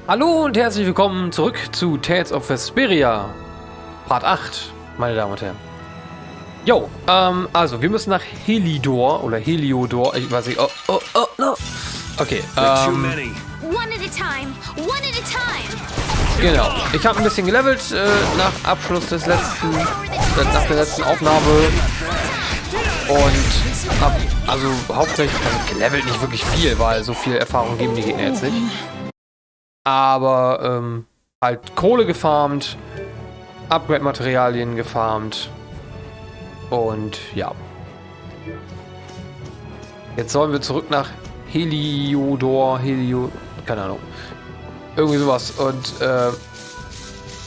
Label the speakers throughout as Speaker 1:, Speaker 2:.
Speaker 1: Hallo und herzlich willkommen zurück zu Tales of Vesperia, Part 8, meine Damen und Herren. Jo, also wir müssen nach Heliodor oder Heliodor, ich weiß nicht, no. Okay, genau, ich habe ein bisschen gelevelt nach Abschluss des nach der letzten Aufnahme und habe also hauptsächlich, gelevelt nicht wirklich viel, weil so viel Erfahrung geben die Gegner jetzt nicht. Aber halt Kohle gefarmt, Upgrade-Materialien gefarmt und ja. Jetzt sollen wir zurück nach Heliodor, keine Ahnung. Irgendwie sowas. Und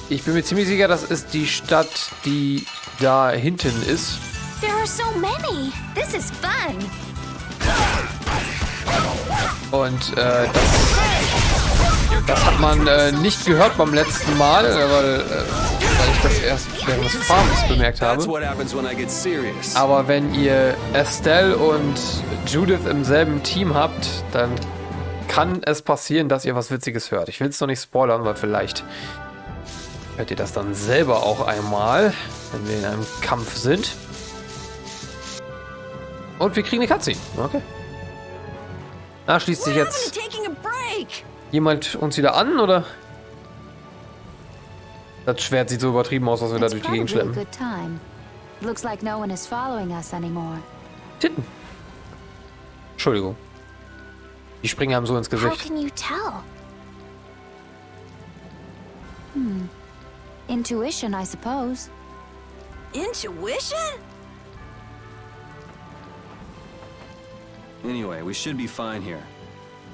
Speaker 1: ich bin mir ziemlich sicher, das ist die Stadt, die da hinten ist.
Speaker 2: There are so many. This is fun.
Speaker 1: Und das hat man nicht gehört beim letzten Mal, weil ich das erst während des Farms bemerkt habe. Aber wenn ihr Estelle und Judith im selben Team habt, dann kann es passieren, dass ihr was Witziges hört. Ich will es noch nicht spoilern, weil vielleicht hört ihr das dann selber auch einmal, wenn wir in einem Kampf sind. Und wir kriegen eine Cutscene. Okay. Da schließt sich jetzt jemand uns wieder an, oder? Das Schwert sieht so übertrieben aus, was wir da durch die Gegend schleppen. Titten. Entschuldigung. Die springen einem so ins Gesicht.
Speaker 2: How can you tell? Intuition, I suppose.
Speaker 3: Intuition?
Speaker 4: Anyway, we should be fine here.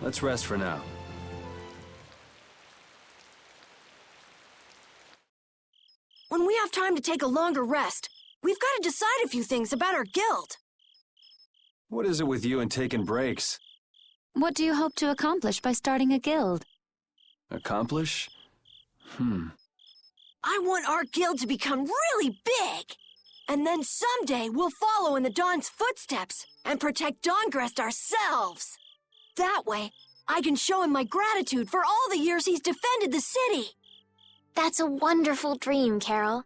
Speaker 4: Let's rest for now.
Speaker 3: When we have time to take a longer rest, we've got to decide a few things about our guild.
Speaker 4: What is it with you and taking breaks?
Speaker 2: What do you hope to accomplish by starting a guild?
Speaker 4: Accomplish?
Speaker 3: I want our guild to become really big. And then someday we'll follow in the Dawn's footsteps and protect Dawngrest ourselves. That way, I can show him my gratitude for all the years he's defended the city.
Speaker 2: That's a wonderful dream, Carol.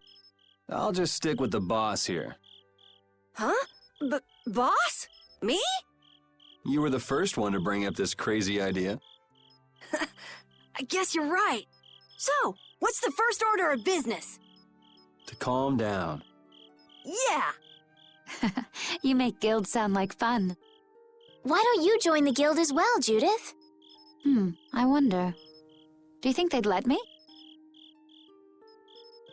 Speaker 4: I'll just stick with the boss here.
Speaker 3: Huh? Boss? Me?
Speaker 4: You were the first one to bring up this crazy idea.
Speaker 3: I guess you're right. So, what's the first order of business?
Speaker 4: To calm down.
Speaker 3: Yeah!
Speaker 2: You make guilds sound like fun. Why don't you join the guild as well, Judith? I wonder. Do you think they'd let me?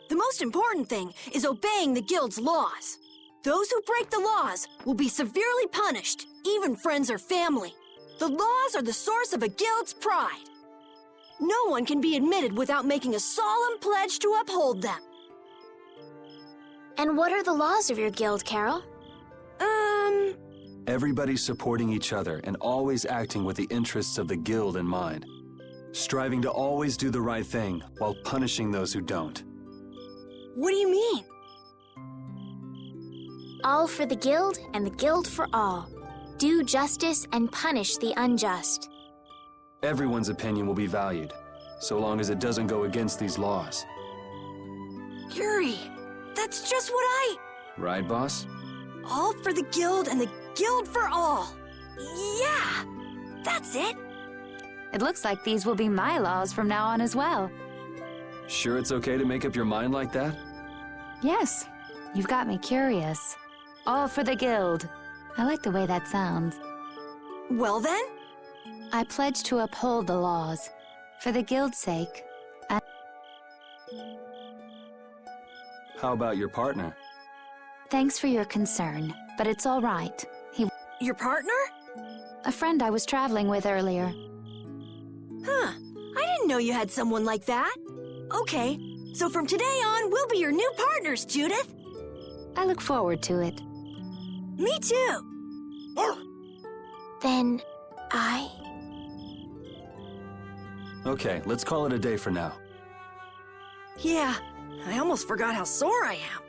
Speaker 3: The most important thing is obeying the guild's laws. Those who break the laws will be severely punished, even friends or family. The laws are the source of a guild's pride. No one can be admitted without making a solemn pledge to uphold them.
Speaker 2: And what are the laws of your guild, Carol?
Speaker 4: Everybody supporting each other and always acting with the interests of the guild in mind. Striving to always do the right thing while punishing those who don't.
Speaker 3: What do you mean?
Speaker 2: All for the guild and the guild for all. Do justice and punish the unjust.
Speaker 4: Everyone's opinion will be valued, so long as it doesn't go against these laws.
Speaker 3: Yuri, that's just what I...
Speaker 4: Right, boss?
Speaker 3: All for the guild and the guild for all. Yeah, that's it.
Speaker 2: It looks like these will be my laws from now on as well.
Speaker 4: Sure it's okay to make up your mind like that?
Speaker 2: Yes, you've got me curious. All for the guild. I like the way that sounds.
Speaker 3: Well then?
Speaker 2: I pledge to uphold the laws, for the guild's sake.
Speaker 4: How about your partner?
Speaker 2: Thanks for your concern, but it's all right.
Speaker 3: Your partner?
Speaker 2: A friend I was traveling with earlier.
Speaker 3: Huh, I didn't know you had someone like that. Okay, so from today on, we'll be your new partners, Judith.
Speaker 2: I look forward to it.
Speaker 3: Me too.
Speaker 2: Then,
Speaker 4: Okay, let's call it a day for now.
Speaker 3: Yeah, I almost forgot how sore I am.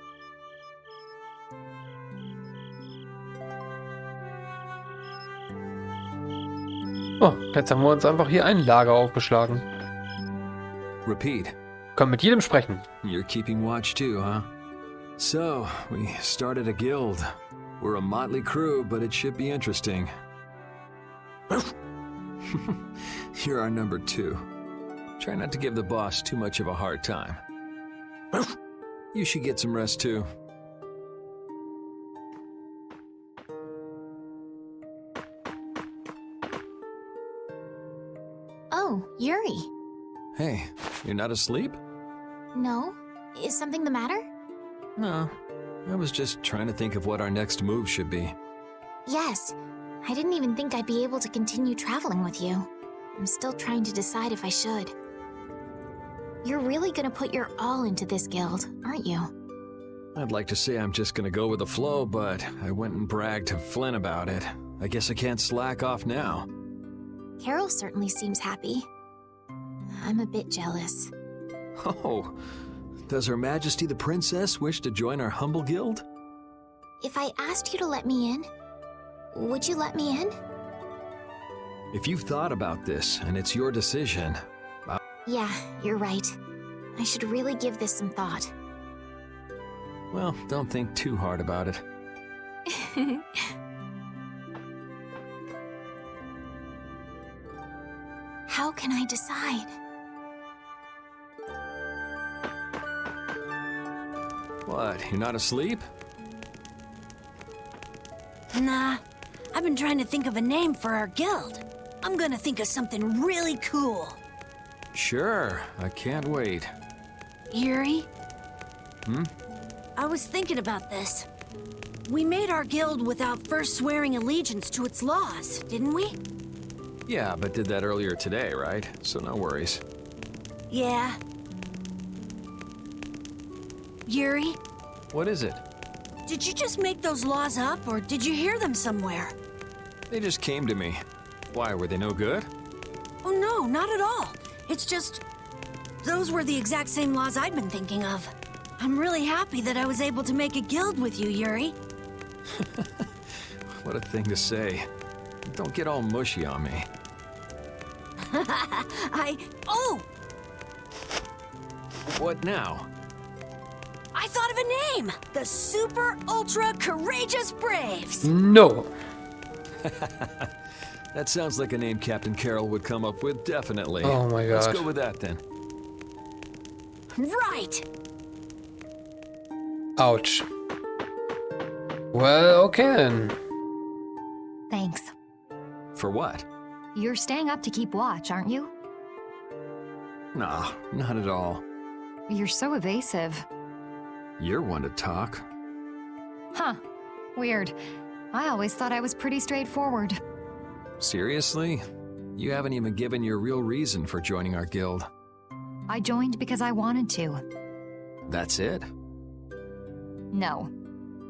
Speaker 1: Oh, jetzt haben wir uns einfach hier ein Lager aufgeschlagen.
Speaker 5: repeat.
Speaker 1: Können mit jedem sprechen.
Speaker 5: You're keeping watch too, huh? So, we started a guild. We're a motley crew, but it should be interesting. You're our number 2. Try not to give the boss too much of a hard time. You should get some rest too.
Speaker 2: Oh, Yuri.
Speaker 5: Hey, you're not asleep?
Speaker 2: No? Is something the matter?
Speaker 5: No, I was just trying to think of what our next move should be.
Speaker 2: Yes. I didn't even think I'd be able to continue traveling with you. I'm still trying to decide if I should. You're really gonna put your all into this guild, aren't you?
Speaker 5: I'd like to say I'm just gonna go with the flow, but I went and bragged to Flynn about it. I guess I can't slack off now.
Speaker 2: Carol certainly seems happy. I'm a bit jealous.
Speaker 5: Oh, does Her Majesty the Princess wish to join our humble guild?
Speaker 2: If I asked you to let me in, would you let me in?
Speaker 5: If you've thought about this and it's your decision...
Speaker 2: Yeah, you're right. I should really give this some thought.
Speaker 5: Well, don't think too hard about it.
Speaker 2: How can I decide?
Speaker 5: What, you're not asleep?
Speaker 3: Nah, I've been trying to think of a name for our guild. I'm gonna think of something really cool.
Speaker 5: Sure, I can't wait.
Speaker 3: Yuri?
Speaker 5: Hmm?
Speaker 3: I was thinking about this. We made our guild without first swearing allegiance to its laws, didn't we?
Speaker 5: Yeah, but did that earlier today, right? So no worries.
Speaker 3: Yeah. Yuri,
Speaker 5: What is it?
Speaker 3: did you just make those laws up, or did you hear them somewhere?
Speaker 5: They just came to me. Why, were they no good?
Speaker 3: Oh no, not at all. It's just... those were the exact same laws I'd been thinking of. I'm really happy that I was able to make a guild with you, Yuri.
Speaker 5: What a thing to say. Don't get all mushy on me.
Speaker 3: Oh!
Speaker 5: What now?
Speaker 3: I thought of a name! The Super Ultra Courageous Braves!
Speaker 1: No.
Speaker 5: That sounds like a name Captain Carroll would come up with, definitely.
Speaker 1: Oh my
Speaker 5: Let's
Speaker 1: god.
Speaker 5: go with that then.
Speaker 3: Right!
Speaker 1: Ouch. Well, okay then.
Speaker 6: Thanks.
Speaker 5: For what?
Speaker 6: You're staying up to keep watch, aren't you?
Speaker 5: Nah, not at all.
Speaker 6: You're so evasive.
Speaker 5: You're one to talk.
Speaker 6: Huh. Weird. I always thought I was pretty straightforward.
Speaker 5: Seriously? You haven't even given your real reason for joining our guild.
Speaker 6: I joined because I wanted to.
Speaker 5: That's it?
Speaker 6: No.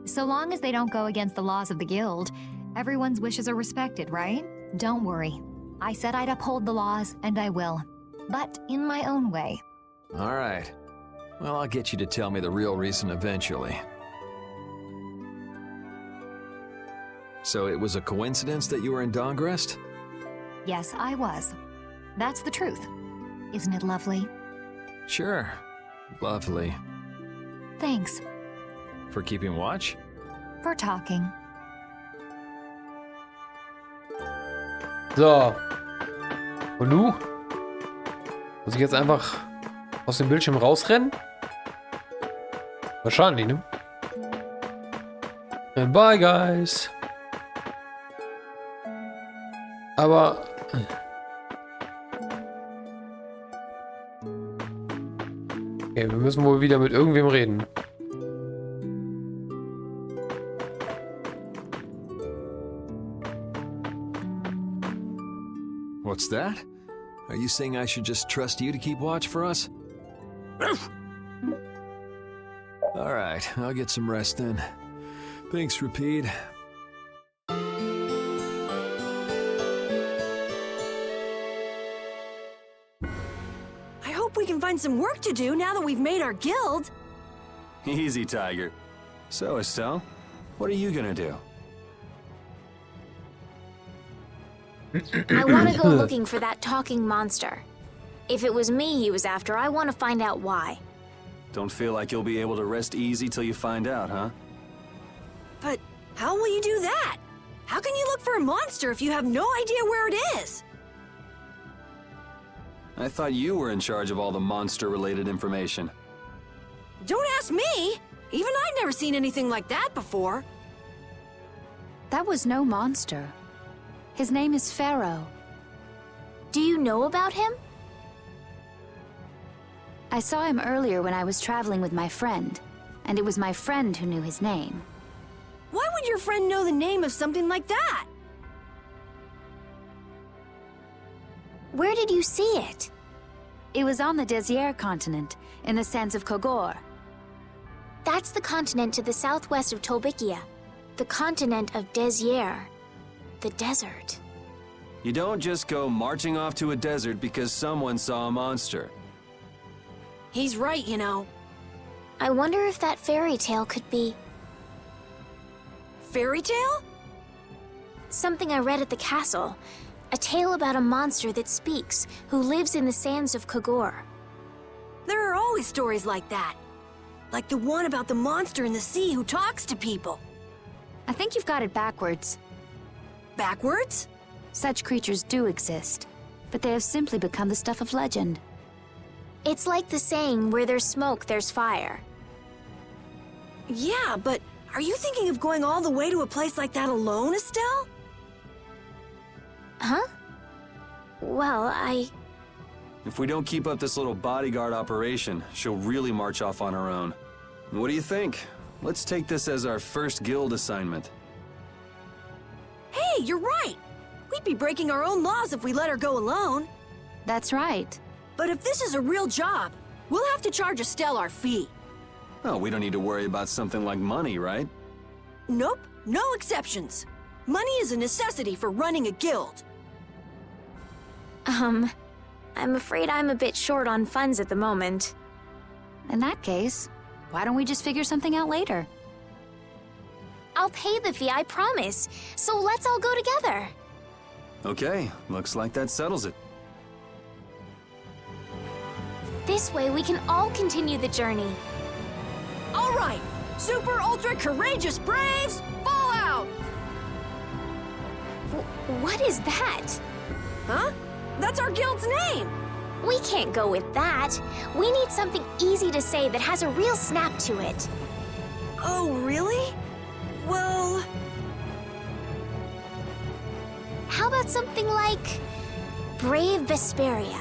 Speaker 6: So long as they don't go against the laws of the guild, everyone's wishes are respected, right? Don't worry. I said I'd uphold the laws, and I will. But in my own way.
Speaker 5: All right. Well, I'll get you to tell me the real reason eventually. So it was a coincidence that you were in Dongrest?
Speaker 6: Yes, I was. That's the truth. Isn't it lovely?
Speaker 5: Sure. Lovely.
Speaker 6: Thanks.
Speaker 5: For keeping watch?
Speaker 6: For talking.
Speaker 1: So. Und du? Muss ich jetzt einfach aus dem Bildschirm rausrennen? Wahrscheinlich, ne? And bye, guys. Aber... Okay, wir müssen wohl wieder mit irgendwem reden.
Speaker 5: What's that? Are you saying I should just trust you to keep watch for us? All right, I'll get some rest then. Thanks, Repeat.
Speaker 3: I hope we can find some work to do now that we've made our guild.
Speaker 4: Easy, Tiger. So, Estelle, what are you gonna do?
Speaker 2: I want to go looking for that talking monster. If it was me he was after, I want to find out why.
Speaker 4: Don't feel like you'll be able to rest easy till you find out, huh?
Speaker 3: But how will you do that? How can you look for a monster if you have no idea where it is?
Speaker 4: I thought you were in charge of all the monster-related information.
Speaker 3: Don't ask me! Even I've never seen anything like that before.
Speaker 6: That was no monster. His name is Pharaoh.
Speaker 2: Do you know about him?
Speaker 6: I saw him earlier when I was traveling with my friend, and it was my friend who knew his name.
Speaker 3: Why would your friend know the name of something like that?
Speaker 2: Where did you see it?
Speaker 6: It was on the Désir continent, in the sands of Kogor.
Speaker 2: That's the continent to the southwest of Tolbikia. The continent of Désir. The desert.
Speaker 4: You don't just go marching off to a desert because someone saw a monster.
Speaker 3: He's right, you know.
Speaker 2: I wonder if that fairy tale could be
Speaker 3: Fairy tale?
Speaker 2: something I read at the castle. A tale about a monster that speaks, who lives in the sands of Kogor.
Speaker 3: There are always stories like that. Like the one about the monster in the sea who talks to people.
Speaker 6: I think you've got it backwards.
Speaker 3: Backwards?
Speaker 6: Such creatures do exist, but they have simply become the stuff of legend.
Speaker 2: It's like the saying, where there's smoke, there's fire.
Speaker 3: Yeah, but are you thinking of going all the way to a place like that alone, Estelle?
Speaker 2: Huh? Well,
Speaker 4: If we don't keep up this little bodyguard operation, she'll really march off on her own. What do you think? Let's take this as our first guild assignment.
Speaker 3: Hey, you're right! We'd be breaking our own laws if we let her go alone.
Speaker 6: That's right.
Speaker 3: But if this is a real job, we'll have to charge Estelle our fee.
Speaker 4: Oh, we don't need to worry about something like money, right?
Speaker 3: Nope, no exceptions. Money is a necessity for running a guild.
Speaker 2: I'm afraid I'm a bit short on funds at the moment.
Speaker 6: In that case, why don't we just figure something out later?
Speaker 2: I'll pay the fee, I promise. So let's all go together.
Speaker 4: Okay, looks like that settles it.
Speaker 2: This way we can all continue the journey.
Speaker 3: All right, super ultra courageous braves, fall out!
Speaker 2: What is that?
Speaker 3: Huh? That's our guild's name!
Speaker 2: We can't go with that. We need something easy to say that has a real snap to it.
Speaker 3: Oh, really? Well...
Speaker 2: How about something like Brave Vesperia?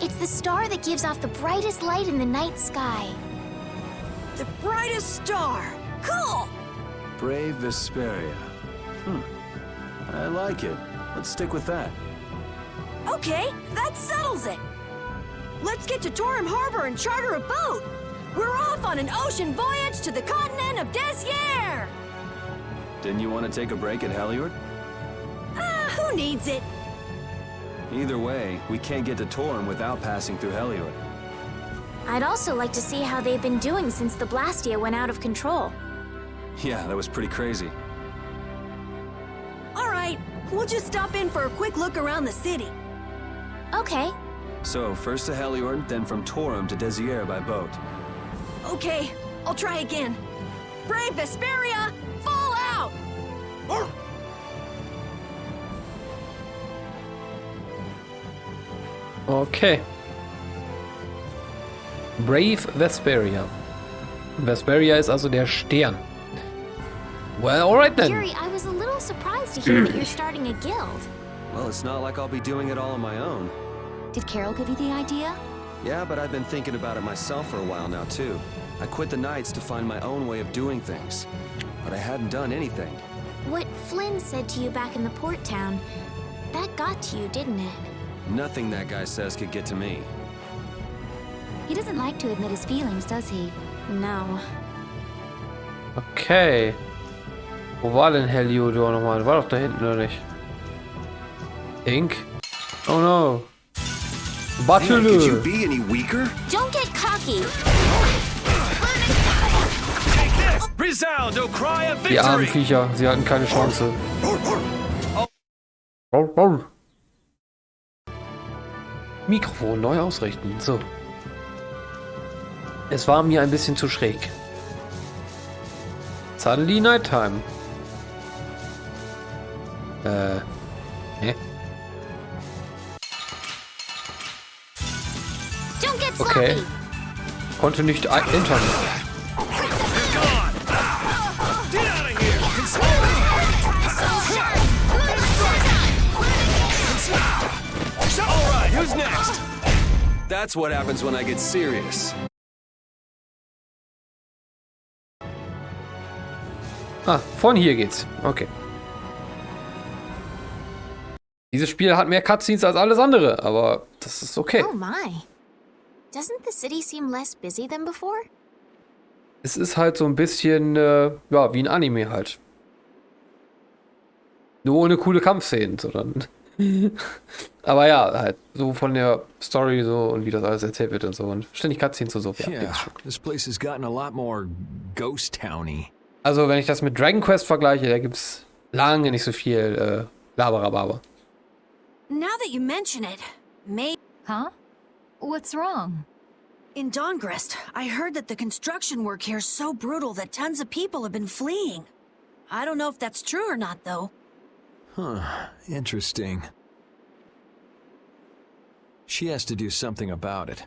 Speaker 2: It's the star that gives off the brightest light in the night sky.
Speaker 3: The brightest star! Cool!
Speaker 4: Brave Vesperia. I like it. Let's stick with that.
Speaker 3: Okay, that settles it! Let's get to Torim Harbor and charter a boat! We're off on an ocean voyage to the continent of Désir!
Speaker 4: Didn't you want to take a break at Heliord?
Speaker 3: Who needs it?
Speaker 4: Either way, we can't get to Torim without passing through Heliord.
Speaker 2: I'd also like to see how they've been doing since the Blastia went out of control.
Speaker 4: Yeah, that was pretty crazy.
Speaker 3: All right, we'll just stop in for a quick look around the city.
Speaker 2: Okay.
Speaker 4: So, first to Heliord, then from Torim to Désir by boat.
Speaker 3: Okay, I'll try again. Brave Vesperia, fall out!
Speaker 1: Okay. Brave Vesperia. Vesperia ist also der Stern. Well, alright then.
Speaker 2: Yuri, I was a little surprised to hear that you're starting a guild.
Speaker 4: Well, it's not like I'll be doing it all on my own.
Speaker 6: Did Carol give you the idea?
Speaker 4: Yeah, but I've been thinking about it myself for a while now, too. I quit the Knights to find my own way of doing things. But I hadn't done anything.
Speaker 2: What Flynn said to you back in the port town, that got to you, didn't it?
Speaker 4: Nothing that guy says could get to me.
Speaker 6: He doesn't like to admit his feelings, does he?
Speaker 2: No.
Speaker 1: Okay. Wo war denn Heliodor nochmal? War doch da hinten, oder nicht? Ink? Oh no. Battle!
Speaker 4: Man, could you be any weaker?
Speaker 2: Don't get cocky!
Speaker 4: Resound, O cry of
Speaker 1: Die armen
Speaker 4: victory!
Speaker 1: Viecher, sie hatten keine Chance. Mikrofon neu ausrichten. So. Es war mir ein bisschen zu schräg. Suddenly Nighttime. Ne?
Speaker 2: Don't get
Speaker 1: Okay.
Speaker 2: sloppy.
Speaker 1: Konnte nicht entern.
Speaker 4: Alright, who's next? That's what happens when I get serious.
Speaker 1: Ah, von hier geht's. Okay. Dieses Spiel hat mehr Cutscenes als alles andere, aber das ist okay.
Speaker 2: Oh my. Doesn't the city seem less busy than before?
Speaker 1: Es ist halt so ein bisschen, ja, wie ein Anime halt. Nur ohne coole Kampfszenen, sondern. Aber ja, halt, so von der Story so und wie das alles erzählt wird und so. Und ständig Cutscenes und so. Ja,
Speaker 5: Yeah,
Speaker 1: ist schon.
Speaker 5: this place has gotten a lot more ghost towny.
Speaker 1: Also, wenn ich das mit Dragon Quest vergleiche, da gibt's lange nicht so viel Laberababer.
Speaker 3: Now that you mention it,
Speaker 6: Huh? What's wrong?
Speaker 3: in Dawngrest, I heard that the construction work here is so brutal that tons of people have been fleeing. I don't know if that's true or not, though.
Speaker 5: Huh, interesting. She has to do something about it.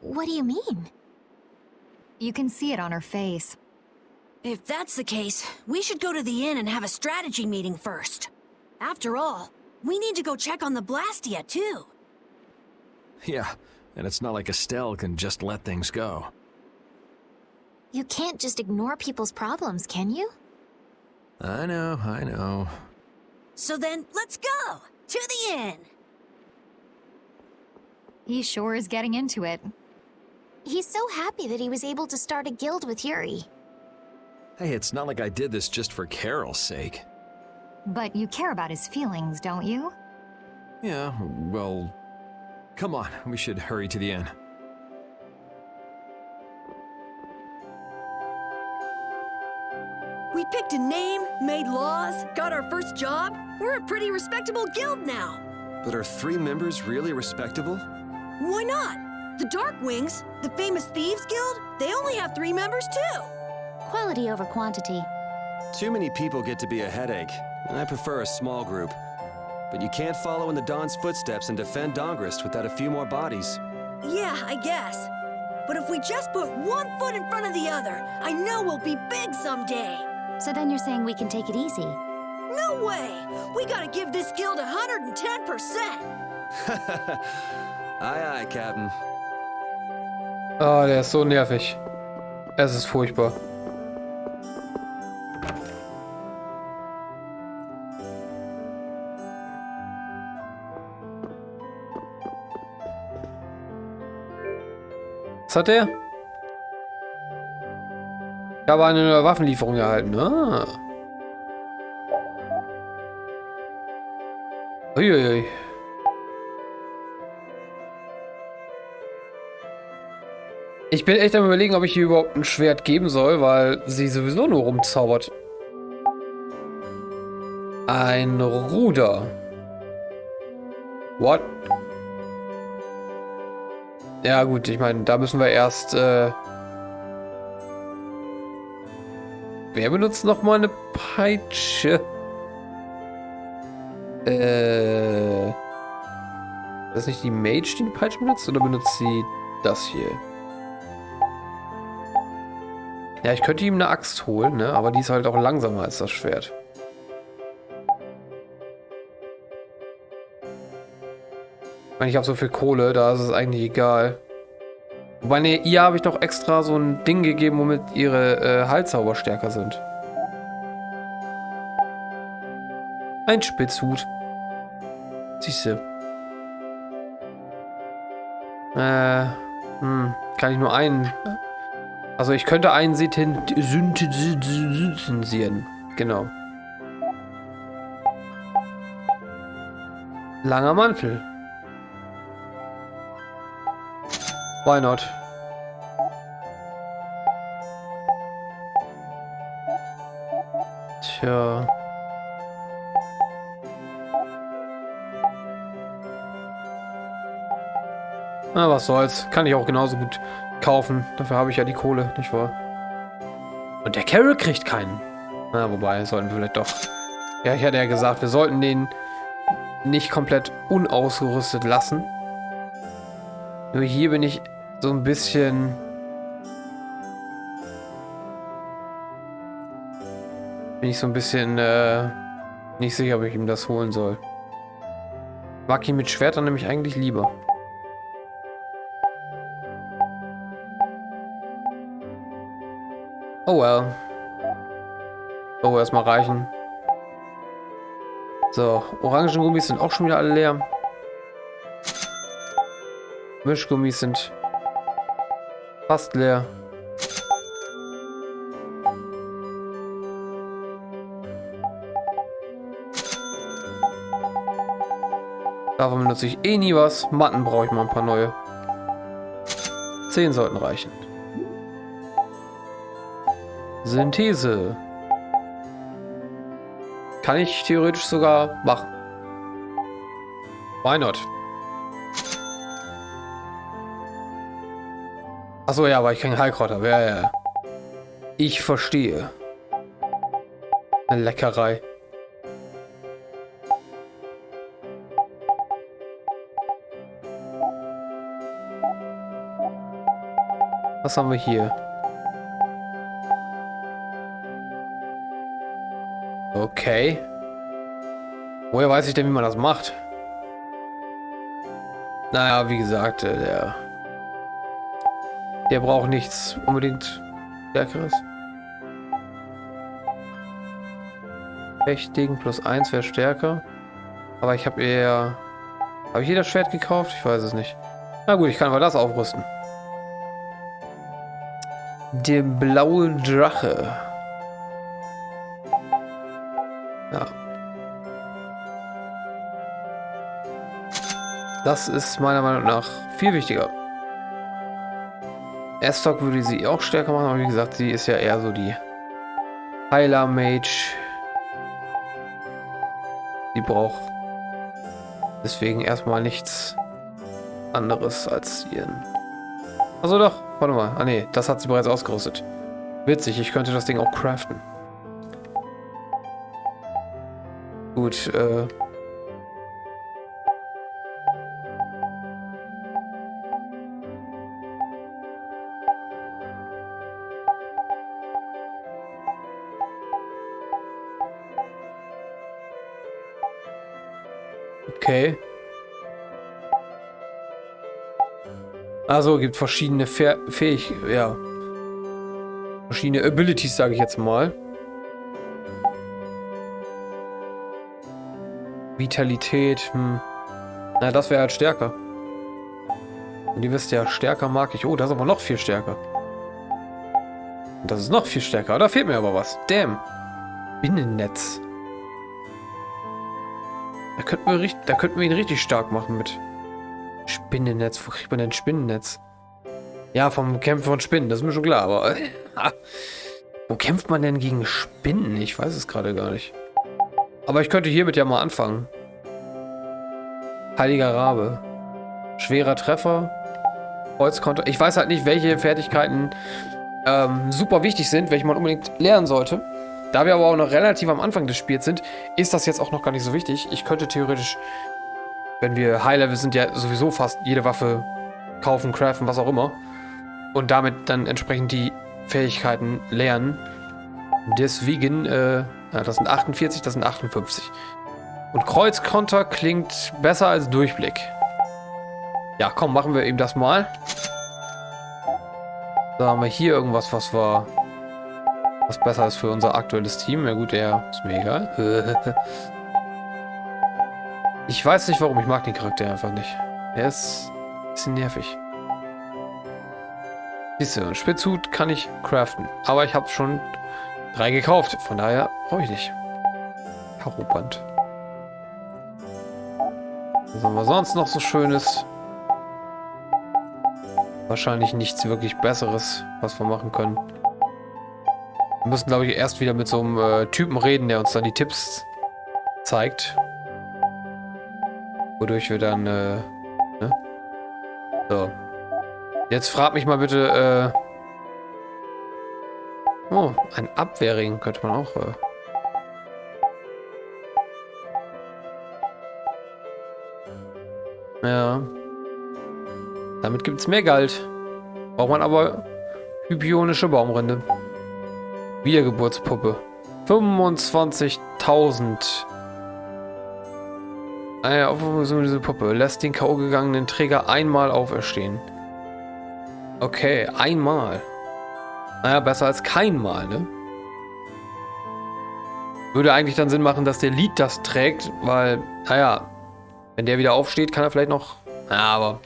Speaker 2: What do you mean?
Speaker 6: You can see it on her face.
Speaker 3: If that's the case, we should go to the inn and have a strategy meeting first. After all, we need to go check on the Blastia, too.
Speaker 5: Yeah, and it's not like Estelle can just let things go.
Speaker 2: You can't just ignore people's problems, can you?
Speaker 5: I know.
Speaker 3: So then, let's go! To the inn!
Speaker 6: He sure is getting into it.
Speaker 2: He's so happy that he was able to start a guild with Yuri.
Speaker 5: Hey, it's not like I did this just for Carol's sake.
Speaker 6: But you care about his feelings, don't you?
Speaker 5: Yeah, well... Come on, we should hurry to the inn.
Speaker 3: We picked a name, made laws, got our first job. We're a pretty respectable guild now.
Speaker 4: But are 3 members really respectable?
Speaker 3: Why not? The Darkwings, the famous thieves guild, they only have 3 members too.
Speaker 2: Quality over quantity.
Speaker 4: Too many people get to be a headache, and I prefer a small group. But you can't follow in the Dawn's footsteps and defend Dawngrest without a few more bodies.
Speaker 3: Yeah, I guess. But if we just put one foot in front of the other, I know we'll be big someday.
Speaker 2: So then you're saying we can take it easy?
Speaker 3: No way! We gotta give this guild 110%!
Speaker 4: Aye, aye, Captain.
Speaker 1: Ah, der ist so nervig. Es ist furchtbar. Was hat der? Ich habe eine Waffenlieferung erhalten. Ah. Uiuiui. Ich bin echt am Überlegen, ob ich ihr überhaupt ein Schwert geben soll, weil sie sowieso nur rumzaubert. Ein Ruder. What? Ja gut, ich meine, da müssen wir erst... Wer benutzt nochmal eine Peitsche? Das ist nicht die Mage, die eine Peitsche benutzt? Oder benutzt sie das hier? Ja, ich könnte ihm eine Axt holen, ne? Aber die ist halt auch langsamer als das Schwert. Ich meine, ich habe so viel Kohle, da ist es eigentlich egal. Wobei, ne, ihr habe ich doch extra so ein Ding gegeben, womit ihre Heilzauber stärker sind. Ein Spitzhut. Siehste. Kann ich nur einen... Also ich könnte einen synthetisieren. Genau. Langer Mantel. Why not? Tja. Na, was soll's. Kann ich auch genauso gut kaufen. Dafür habe ich ja die Kohle, nicht wahr? Und der Carol kriegt keinen. Na, wobei, sollten wir vielleicht doch. Ja, ich hatte ja gesagt, wir sollten den nicht komplett unausgerüstet lassen. Nur hier bin ich so ein bisschen... nicht sicher, ob ich ihm das holen soll. Mag ihn mit Schwertern nämlich eigentlich lieber. Oh well. So, erstmal reichen. So, Orangengummis sind auch schon wieder alle leer. Mischgummis sind fast leer. Davon benutze ich eh nie was. Matten brauche ich mal ein paar neue. 10 sollten reichen. Synthese. Kann ich theoretisch sogar machen. Why not? Achso, ja, weil ich kein Heilkraut habe. Ja, ja. Ich verstehe. Eine Leckerei. Was haben wir hier? Okay. Woher weiß ich denn, wie man das macht? Naja, wie gesagt, der braucht nichts unbedingt Stärkeres. Fechtding plus 1 wäre stärker. Aber ich habe eher... Habe ich hier das Schwert gekauft? Ich weiß es nicht. Na gut, ich kann aber das aufrüsten. Der blaue Drache. Ja. Das ist meiner Meinung nach viel wichtiger. Estock würde sie auch stärker machen, aber wie gesagt, sie ist ja eher so die Heiler-Mage. Sie braucht deswegen erstmal nichts anderes als ihren... Also doch, warte mal. Ah ne, das hat sie bereits ausgerüstet. Witzig, ich könnte das Ding auch craften. Gut, okay. Also gibt verschiedene verschiedene Abilities, sage ich jetzt mal. Vitalität, na, das wäre halt stärker. Und ihr wisst ja, stärker mag ich. Oh, das ist aber noch viel stärker. Und das ist noch viel stärker. Da fehlt mir aber was. Damn. Binnennetz. Da könnten wir ihn richtig stark machen mit Spinnennetz. Wo kriegt man denn Spinnennetz? Ja, vom Kämpfen von Spinnen, das ist mir schon klar, aber... wo kämpft man denn gegen Spinnen? Ich weiß es gerade gar nicht. Aber ich könnte hiermit ja mal anfangen. Heiliger Rabe. Schwerer Treffer. Kreuzkonter. Ich weiß halt nicht, welche Fertigkeiten super wichtig sind, welche man unbedingt lernen sollte. Da wir aber auch noch relativ am Anfang des Spiels sind, ist das jetzt auch noch gar nicht so wichtig. Ich könnte theoretisch, wenn wir High-Level sind, ja sowieso fast jede Waffe kaufen, craften, was auch immer. Und damit dann entsprechend die Fähigkeiten lernen. Deswegen, ja, das sind 48, das sind 58. Und Kreuzkonter klingt besser als Durchblick. Ja, komm, machen wir eben das mal. Da haben wir hier irgendwas, was besser ist für unser aktuelles Team. Ja gut, der ist mir egal. Ich weiß nicht warum, ich mag den Charakter einfach nicht. Er ist ein bisschen nervig. Siehst du, Spitzhut kann ich craften. Aber ich habe schon 3 gekauft. Von daher brauche ich nicht. Karoband. Was haben wir sonst noch so Schönes? Wahrscheinlich nichts wirklich Besseres, was wir machen können. Wir müssen, glaube ich, erst wieder mit so einem Typen reden, der uns dann die Tipps zeigt. Wodurch wir dann, ne? So. Jetzt frag mich mal bitte, oh, ein Abwehrring könnte man auch, ja. Damit gibt es mehr Geld. Braucht man aber hypionische Baumrinde. Wiedergeburtspuppe. 25.000. Eine Aufrufung diese Puppe. Lässt den K.O. gegangenen Träger einmal auferstehen. Okay, einmal. Naja, besser als kein Mal, ne? Würde eigentlich dann Sinn machen, dass der Lied das trägt, weil, naja, wenn der wieder aufsteht, kann er vielleicht noch... Ja, aber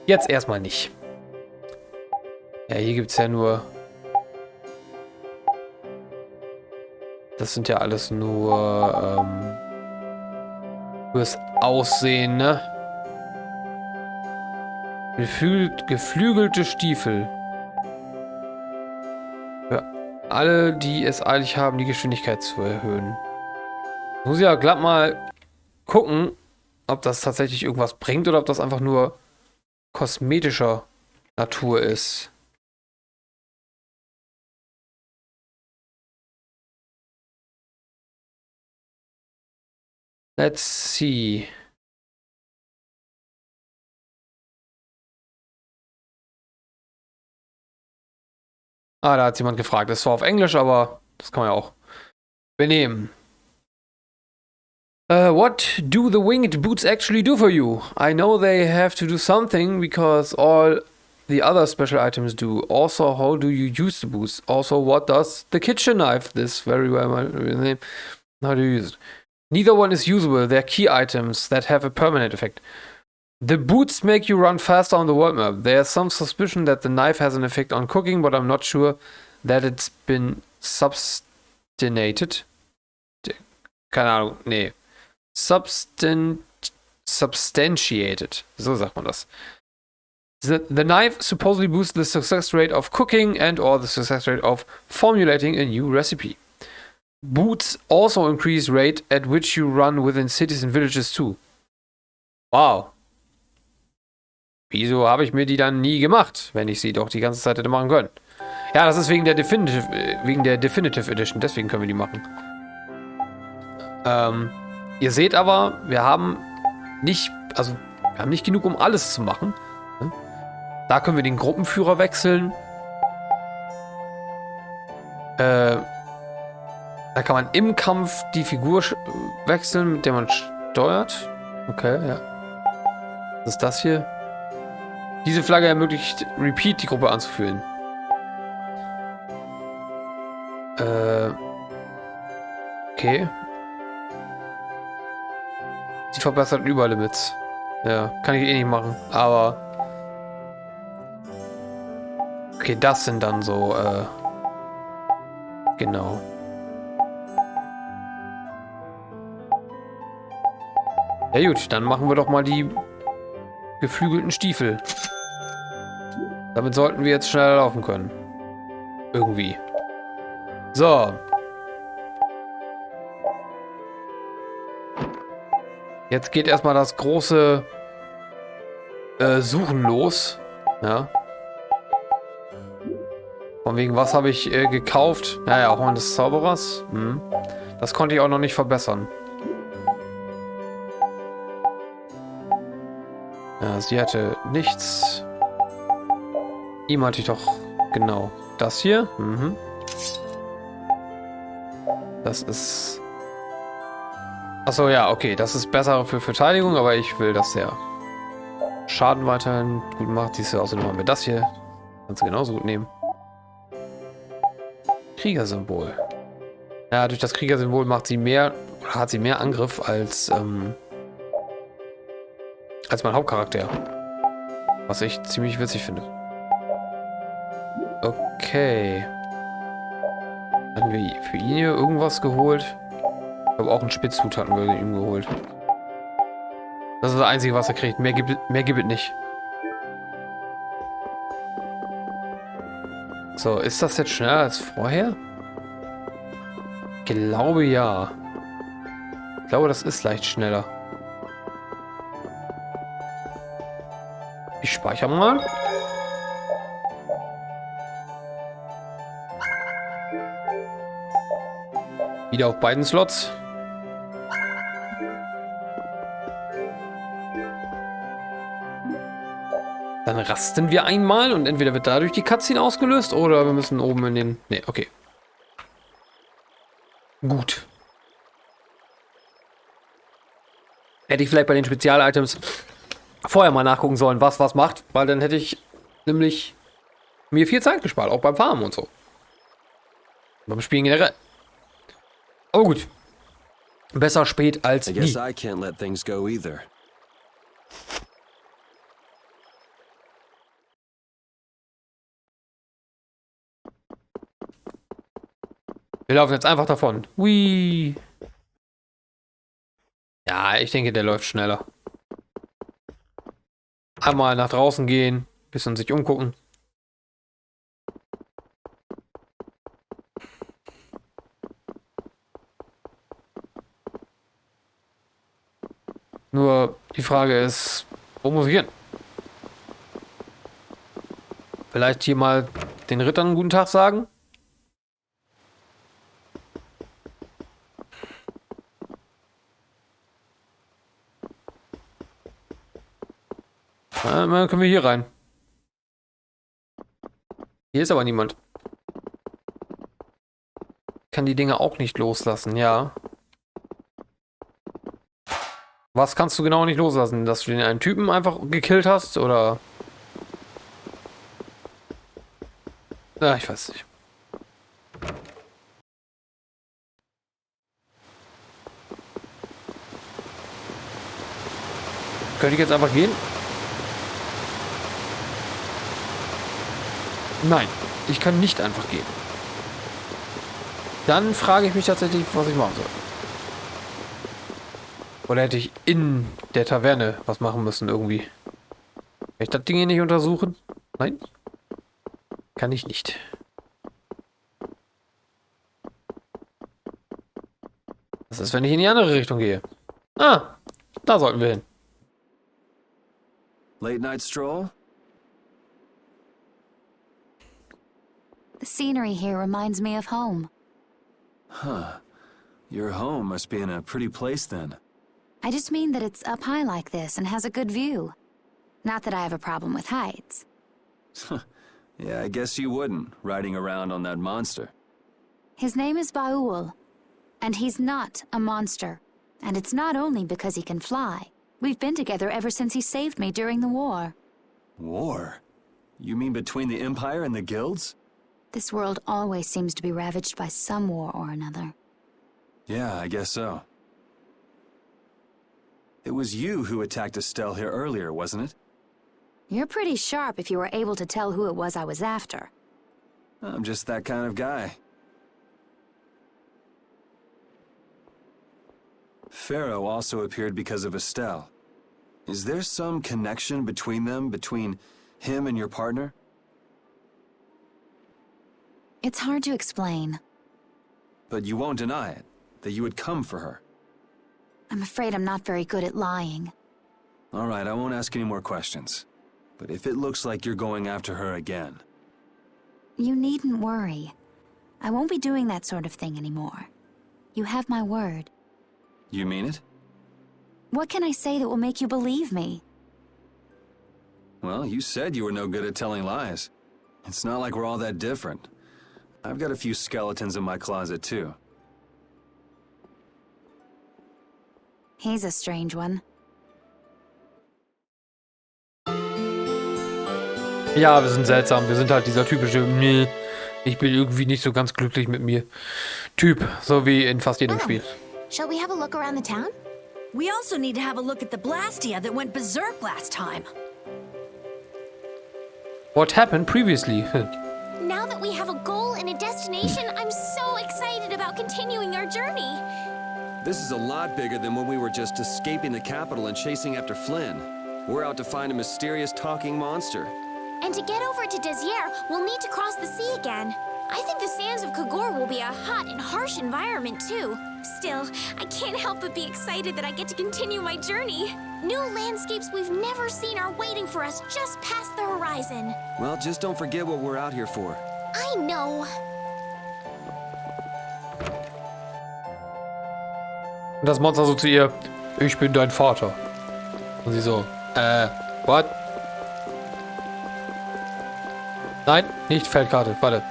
Speaker 1: jetzt erstmal nicht. Ja, hier gibt es ja nur... Das sind ja alles nur, fürs Aussehen, ne? Geflügelte Stiefel. Für alle, die es eilig haben, die Geschwindigkeit zu erhöhen. Muss ich ja glatt mal gucken, ob das tatsächlich irgendwas bringt oder ob das einfach nur kosmetischer Natur ist. Let's see. Ah, da hat jemand gefragt. Das war auf Englisch, aber das kann man ja auch benehmen. What do the winged boots actually do for you? I know they have to do something because all the other special items do. Also, how do you use the boots? Also, what does the kitchen knife? This very well my name. How do you use it? Neither one is usable. They're key items that have a permanent effect. The boots make you run faster on the world map. There's some suspicion that the knife has an effect on cooking, but I'm not sure that it's been substantiated. Keine Ahnung, nee. Substantiated. So sagt man das. The knife supposedly boosts the success rate of cooking and or the success rate of formulating a new recipe. Boots also increase rate at which you run within cities and villages too. Wow. Wieso habe ich mir die dann nie gemacht, wenn ich sie doch die ganze Zeit hätte machen können? Ja, das ist wegen der Definitive Edition, deswegen können wir die machen. Ihr seht aber, wir haben nicht genug, um alles zu machen. Da können wir den Gruppenführer wechseln. Da kann man im Kampf die Figur wechseln, mit der man steuert. Okay, ja. Was ist das hier? Diese Flagge ermöglicht Repeat die Gruppe anzuführen. Okay. Sie verbessert Überlimits. Ja, kann ich eh nicht machen, aber... Okay, das sind dann so, genau. Ja gut, dann machen wir doch mal die geflügelten Stiefel. Damit sollten wir jetzt schneller laufen können. Irgendwie. So. Jetzt geht erstmal das große Suchen los. Ja. Von wegen, was habe ich gekauft? Naja, Horn des Zauberers. Das konnte ich auch noch nicht verbessern. Ja, sie hatte nichts. Ihm hatte ich doch genau das hier. Das ist... Achso, ja, okay. Das ist besser für Verteidigung, aber ich will, dass der Schaden weiterhin gut macht. Siehst du, außerdem haben wir das hier. Kannst du genauso gut nehmen. Kriegersymbol. Ja, durch das Kriegersymbol macht sie mehr, oder hat sie mehr Angriff als mein Hauptcharakter. Was ich ziemlich witzig finde. Okay. Hatten wir für ihn hier irgendwas geholt? Ich glaube auch einen Spitzhut hatten wir ihm geholt. Das ist das Einzige, was er kriegt. Mehr gibt es nicht. So, ist das jetzt schneller als vorher? Ich glaube ja. Ich glaube, das ist leicht schneller. Ich speichere mal. Wieder auf beiden Slots. Dann rasten wir einmal und entweder wird dadurch die Cutscene ausgelöst oder wir müssen oben in den... Ne, okay. Gut. Hätte ich vielleicht bei den Spezial-Items vorher mal nachgucken sollen, was macht, weil dann hätte ich nämlich mir viel Zeit gespart, auch beim Farmen und so. Beim Spielen generell. Aber gut. Besser spät als nie.
Speaker 4: I can't let things go either.
Speaker 1: Wir laufen jetzt einfach davon. Hui. Ja, ich denke, der läuft schneller. Einmal nach draußen gehen, bisschen sich umgucken. Nur die Frage ist, wo muss ich hin? Vielleicht hier mal den Rittern einen guten Tag sagen? Dann können wir hier rein. Hier ist aber niemand. Ich kann die Dinge auch nicht loslassen, ja. Was kannst du genau nicht loslassen? Dass du den einen Typen einfach gekillt hast, oder? Ja, ich weiß nicht. Könnte ich jetzt einfach gehen? Nein, ich kann nicht einfach gehen. Dann frage ich mich tatsächlich, was ich machen soll. Oder hätte ich in der Taverne was machen müssen irgendwie? Kann ich das Ding hier nicht untersuchen? Nein? Kann ich nicht. Was ist, wenn ich in die andere Richtung gehe? Ah, da sollten wir hin.
Speaker 4: Late night stroll?
Speaker 6: The scenery here reminds me of home.
Speaker 4: Huh. Your home must be in a pretty place then.
Speaker 6: I just mean that it's up high like this and has a good view. Not that I have a problem with heights.
Speaker 4: Yeah, I guess you wouldn't, riding around on that monster.
Speaker 6: His name is Baul, and he's not a monster. And it's not only because he can fly. We've been together ever since he saved me during the war.
Speaker 4: War? You mean between the Empire and the guilds?
Speaker 6: This world always seems to be ravaged by some war or another.
Speaker 4: Yeah, I guess so. It was you who attacked Estelle here earlier, wasn't it?
Speaker 6: You're pretty sharp if you were able to tell who it was I was after.
Speaker 4: I'm just that kind of guy. Pharaoh also appeared because of Estelle. Is there some connection between them, between him and your partner?
Speaker 6: It's hard to explain.
Speaker 4: But you won't deny it, that you would come for her.
Speaker 6: I'm afraid I'm not very good at lying.
Speaker 4: All right, I won't ask any more questions. But if it looks like you're going after her again...
Speaker 6: You needn't worry. I won't be doing that sort of thing anymore. You have my word.
Speaker 4: You mean it?
Speaker 6: What can I say that will make you believe me?
Speaker 4: Well, you said you were no good at telling lies. It's not like we're all that different. I've got a few skeletons in my closet, too.
Speaker 6: He's a strange one.
Speaker 1: Ja, wir sind seltsam. Wir sind halt dieser typische, nee, ich bin irgendwie nicht so ganz glücklich mit mir Typ, so wie in fast jedem Spiel.
Speaker 2: Shall we have a look around the town?
Speaker 3: We also need to have a look at the Blastia that went berserk last time.
Speaker 1: What happened previously?
Speaker 2: Now that we have a goal and a destination, I'm so excited about continuing our journey.
Speaker 4: This is a lot bigger than when we were just escaping the capital and chasing after Flynn. We're out to find a mysterious talking monster.
Speaker 2: And to get over to Desier, we'll need to cross the sea again. I think the sands of Kagor will be a hot and harsh environment, too. Still, I can't help but be excited that I get to continue my journey. New landscapes we've never seen are waiting for us just past the horizon.
Speaker 4: Well, just don't forget what we're out here for.
Speaker 2: I know.
Speaker 1: Und das Monster so zu ihr, ich bin dein Vater. Und sie so, what? Nein, nicht Feldkarte, warte.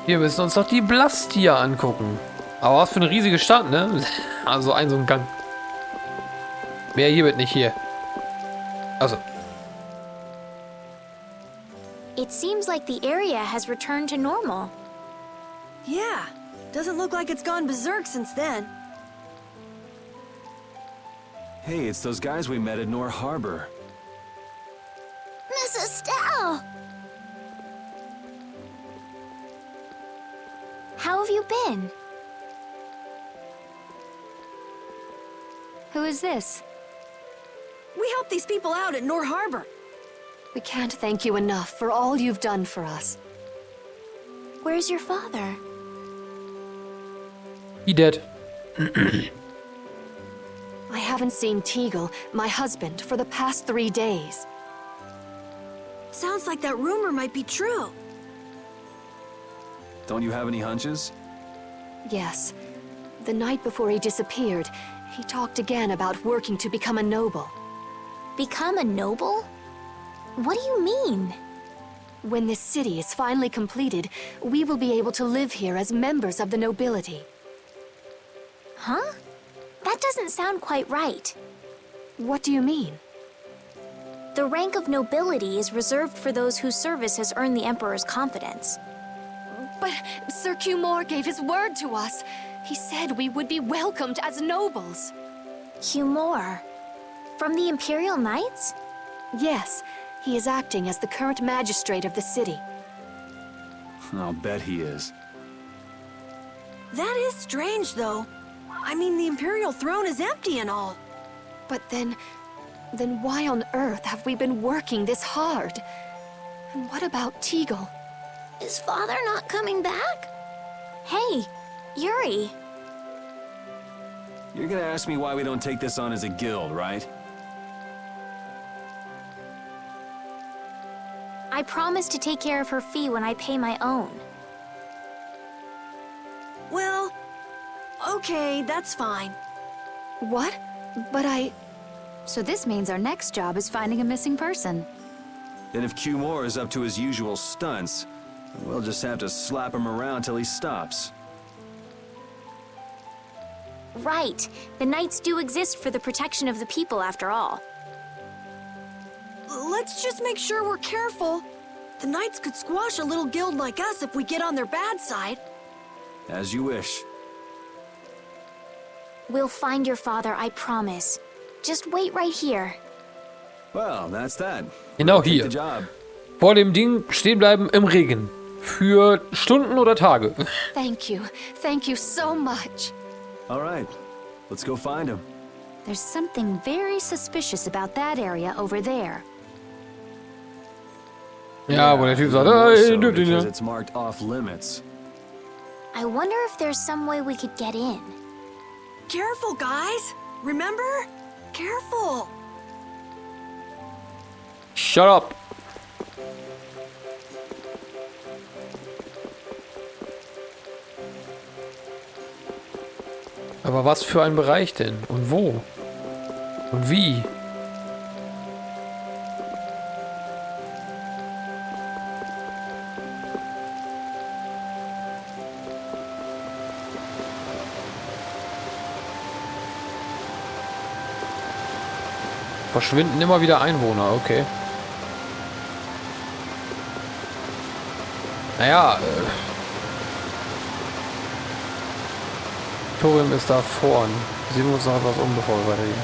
Speaker 1: Wir müssen uns doch die Blastia angucken. Aber was für eine riesige Stadt, ne? Also so ein Gang. Mehr hier wird nicht hier. Also.
Speaker 2: It seems like the area has returned to normal.
Speaker 3: Yeah, doesn't look like it's gone berserk since then.
Speaker 4: Hey, it's those guys we met at Nor Harbor.
Speaker 2: Miss Estelle! How have you been?
Speaker 6: Who is this?
Speaker 3: We helped these people out at Nor Harbor.
Speaker 7: We can't thank you enough for all you've done for us.
Speaker 2: Where's your father?
Speaker 1: He dead.
Speaker 7: I haven't seen Teagle, my husband, for the past 3 days.
Speaker 3: Sounds like that rumor might be true.
Speaker 4: Don't you have any hunches?
Speaker 7: Yes. The night before he disappeared, he talked again about working to become a noble.
Speaker 2: Become a noble? What do you mean?
Speaker 7: When this city is finally completed, we will be able to live here as members of the nobility.
Speaker 2: Huh? That doesn't sound quite right.
Speaker 7: What do you mean?
Speaker 2: The rank of nobility is reserved for those whose service has earned the Emperor's confidence.
Speaker 7: But Sir Cumore gave his word to us. He said we would be welcomed as nobles.
Speaker 2: Cumore? From the Imperial Knights?
Speaker 7: Yes, he is acting as the current magistrate of the city.
Speaker 4: I'll bet he is.
Speaker 3: That is strange, though. I mean, the Imperial throne is empty and all.
Speaker 7: But then why on earth have we been working this hard? And what about Teagle?
Speaker 2: Is father not coming back? Hey, Yuri.
Speaker 4: You're gonna ask me why we don't take this on as a guild, right?
Speaker 2: I promise to take care of her fee when I pay my own.
Speaker 3: Well, okay, that's fine.
Speaker 7: What? But
Speaker 6: So this means our next job is finding a missing person.
Speaker 4: Then if Cumore is up to his usual stunts, we'll just have to slap him around till he stops.
Speaker 2: Right. The Knights do exist for the protection of the people, after all.
Speaker 3: Let's just make sure we're careful. The Knights could squash a little guild like us if we get on their bad side.
Speaker 4: As you wish.
Speaker 2: We'll find your father, I promise. Just wait right here.
Speaker 4: Well, that's that.
Speaker 1: Genau
Speaker 4: Take
Speaker 1: hier.
Speaker 4: the job.
Speaker 1: Vor dem Ding stehen bleiben im Regen. Für Stunden oder Tage.
Speaker 7: thank you so much.
Speaker 4: All right, let's go find him.
Speaker 6: There's something very suspicious about that area over there.
Speaker 1: Ja, wo der Typ sagt,
Speaker 4: More so
Speaker 1: dürft ihr
Speaker 4: because
Speaker 1: nicht.
Speaker 4: it's marked off limits.
Speaker 2: I wonder if there's some way we could get in.
Speaker 3: Careful, guys. Remember? Careful.
Speaker 1: Shut up. Aber was für ein Bereich denn? Und wo? Und wie? Verschwinden immer wieder Einwohner, okay. Naja, Torium ist da vorn. Sehen wir uns noch etwas um, bevor wir weitergehen.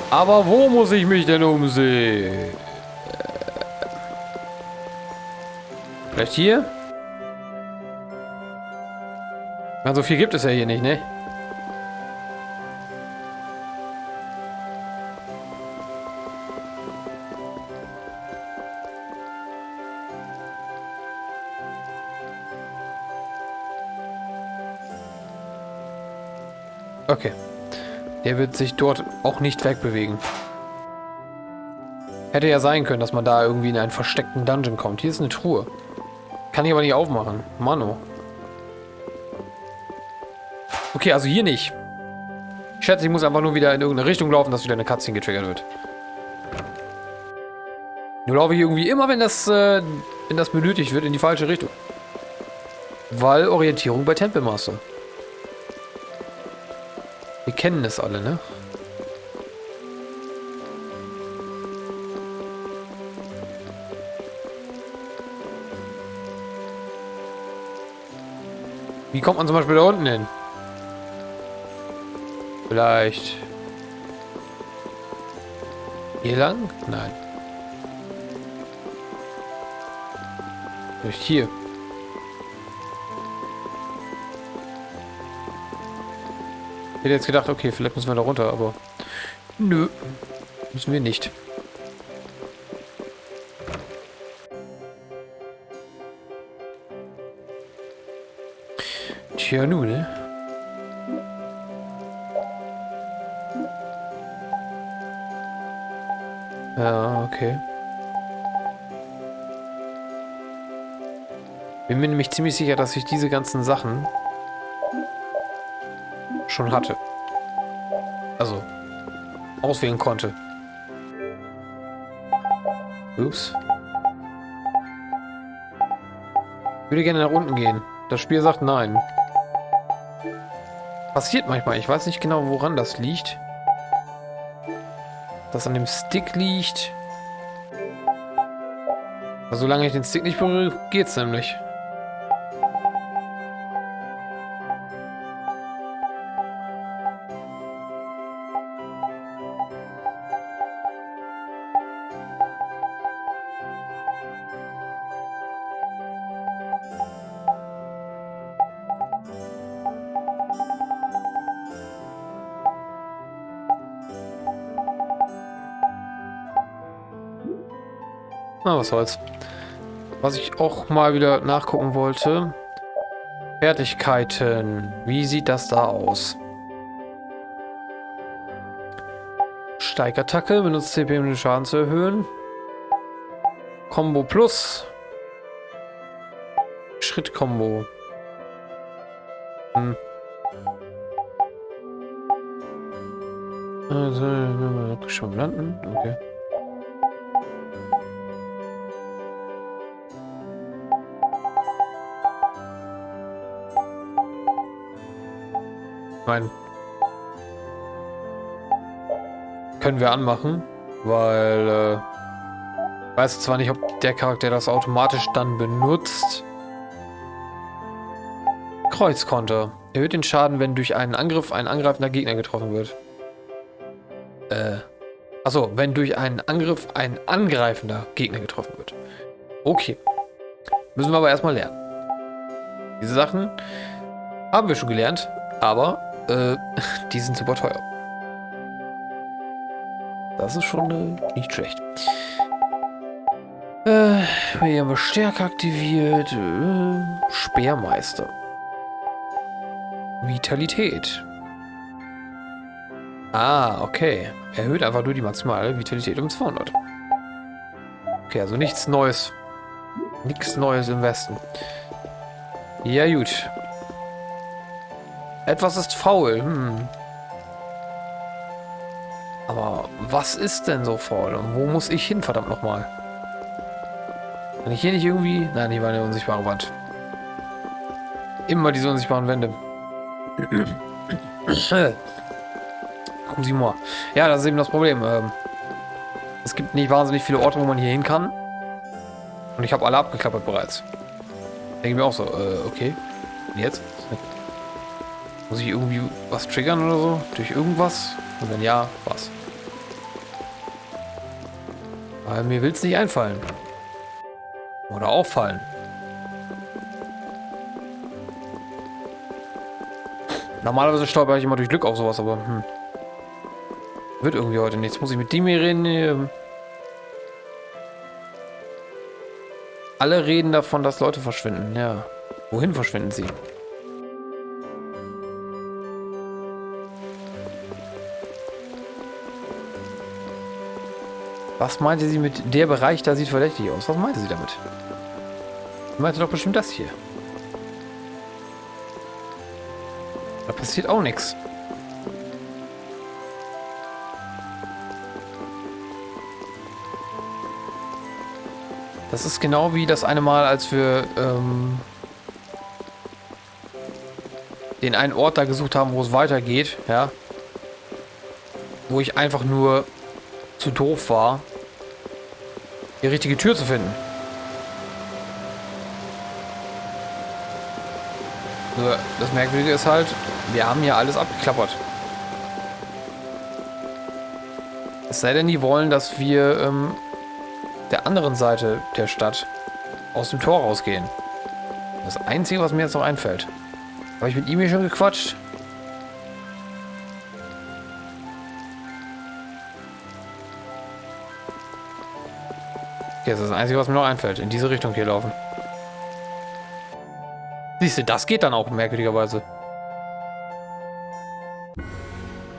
Speaker 1: Aber wo muss ich mich denn umsehen? Vielleicht hier? Na, so viel gibt es ja hier nicht, ne? Okay. Der wird sich dort auch nicht wegbewegen. Hätte ja sein können, dass man da irgendwie in einen versteckten Dungeon kommt. Hier ist eine Truhe. Kann ich aber nicht aufmachen. Mano. Okay, also hier nicht. Ich schätze, ich muss einfach nur wieder in irgendeine Richtung laufen, dass wieder eine Cutscene getriggert wird. Nur laufe ich irgendwie immer, wenn das benötigt wird, in die falsche Richtung. Weil Orientierung bei Tenpinmaster. Wir kennen es alle, ne? Wie kommt man zum Beispiel da unten hin? Vielleicht... hier lang? Nein. Vielleicht hier. Ich hätte jetzt gedacht, okay, vielleicht müssen wir da runter, aber... nö. Müssen wir nicht. Tja, nun, ne? Ja, okay. Bin mir nämlich ziemlich sicher, dass ich diese ganzen Sachen schon hatte. Also, auswählen konnte. Ups. Ich würde gerne nach unten gehen. Das Spiel sagt nein. Passiert manchmal. Ich weiß nicht genau, woran das liegt. Das an dem Stick liegt. Aber solange ich den Stick nicht berühre, geht's nämlich. Na, was soll's. Was ich auch mal wieder nachgucken wollte. Fertigkeiten. Wie sieht das da aus? Steigattacke. Benutzt CP, um den Schaden zu erhöhen. Combo Plus. Schritt-Combo. Also, schon landen. Okay. Nein. Können wir anmachen, weil ich weiß zwar nicht, ob der Charakter das automatisch dann benutzt. Kreuzkonter. Erhöht den Schaden, wenn durch einen Angriff ein angreifender Gegner getroffen wird. Achso, wenn durch einen Angriff ein angreifender Gegner getroffen wird. Okay. Müssen wir aber erstmal lernen. Diese Sachen haben wir schon gelernt, aber die sind super teuer. Das ist schon nicht schlecht. Hier haben wir Stärke aktiviert. Speermeister. Vitalität. Ah, okay. Erhöht einfach nur die maximale Vitalität um 200. Okay, also nichts Neues. Nichts Neues im Westen. Ja, gut. Etwas ist faul. Aber was ist denn so faul? Und wo muss ich hin, verdammt nochmal? Kann ich hier nicht irgendwie... Nein, hier war eine unsichtbare Wand. Immer diese unsichtbaren Wände. Gucken Sie mal. Ja, das ist eben das Problem. Es gibt nicht wahnsinnig viele Orte, wo man hier hin kann. Und ich habe alle abgeklappert bereits. Denke ich mir auch so, okay. Und jetzt? Muss ich irgendwie was triggern oder so? Durch irgendwas? Und wenn ja, was? Weil mir will es nicht einfallen. Oder auffallen. Normalerweise stolper ich immer durch Glück auf sowas, aber wird irgendwie heute nichts. Muss ich mit dem hier reden? Alle reden davon, dass Leute verschwinden. Ja. Wohin verschwinden sie? Was meinte sie mit der Bereich, da sieht verdächtig aus? Was meinte sie damit? Sie meinte doch bestimmt das hier. Da passiert auch nichts. Das ist genau wie das eine Mal, als wir den einen Ort da gesucht haben, wo es weitergeht, ja. Wo ich einfach nur zu doof war, die richtige Tür zu finden. Nur das Merkwürdige ist halt, wir haben hier alles abgeklappert. Es sei denn, die wollen, dass wir der anderen Seite der Stadt aus dem Tor rausgehen. Das Einzige, was mir jetzt noch einfällt. Habe ich mit ihm hier schon gequatscht? Okay, das ist das Einzige, was mir noch einfällt. In diese Richtung hier laufen. Siehst du, das geht dann auch merkwürdigerweise.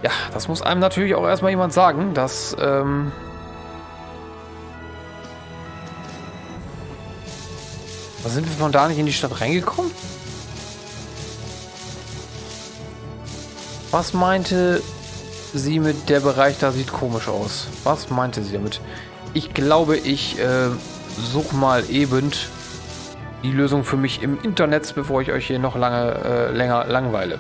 Speaker 1: Ja, das muss einem natürlich auch erstmal jemand sagen, dass, sind wir von da nicht in die Stadt reingekommen? Was meinte sie mit der Bereich da sieht komisch aus? Was meinte sie damit? Ich glaube, ich suche mal eben die Lösung für mich im Internet, bevor ich euch hier noch länger langweile.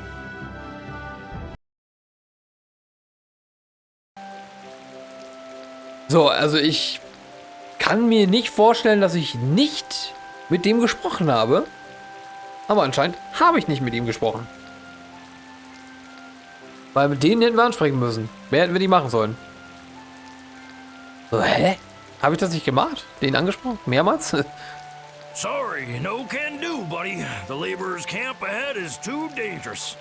Speaker 1: So, also ich kann mir nicht vorstellen, dass ich nicht mit dem gesprochen habe. Aber anscheinend habe ich nicht mit ihm gesprochen. Weil mit denen hätten wir ansprechen müssen. Wer hätten wir die machen sollen? So, hä? Habe ich das nicht gemacht? Den angesprochen? Mehrmals?
Speaker 8: Sorry, no can do, buddy. The laborers' camp ahead is too dangerous.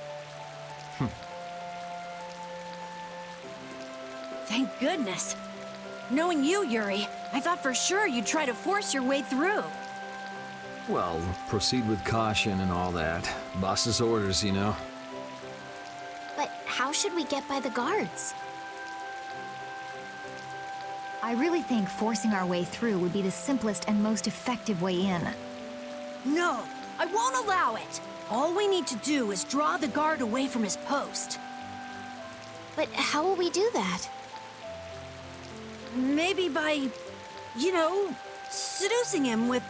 Speaker 3: Thank goodness. Knowing you, Yuri, I thought for sure you'd try to force your way through.
Speaker 5: Well, proceed with caution and all that. Boss's orders, you know.
Speaker 2: But how should we get by the guards?
Speaker 6: I really think forcing our way through would be the simplest and most effective way in.
Speaker 3: No, I won't allow it. All we need to do is draw the guard away from his post.
Speaker 2: But how will we do that?
Speaker 3: Maybe by, you know, seducing him with...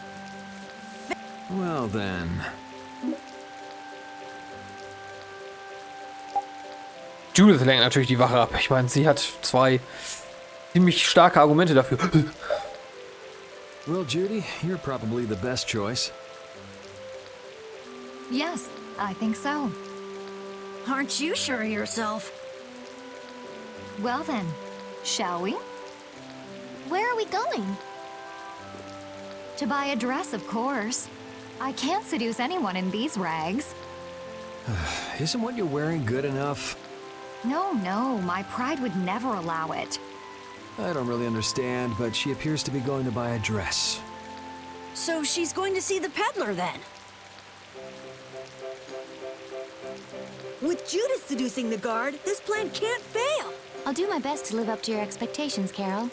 Speaker 5: Well then.
Speaker 1: Judith lenkt natürlich die Wache ab. Ich meine, sie hat zwei ziemlich starke Argumente dafür.
Speaker 5: Well, Judy, you're probably the best choice.
Speaker 6: Yes, I think so.
Speaker 3: Aren't you sure of yourself?
Speaker 6: Well then, shall we?
Speaker 2: Where are we going?
Speaker 6: To buy a dress, of course. I can't seduce anyone in these rags.
Speaker 5: Isn't what you're wearing good enough?
Speaker 6: No, my pride would never allow it.
Speaker 5: I don't really understand, but she appears to be going to buy a dress.
Speaker 3: So she's going to see the peddler then? With Judith seducing the guard, this plan can't fail.
Speaker 2: I'll do my best to live up to your expectations, Carol.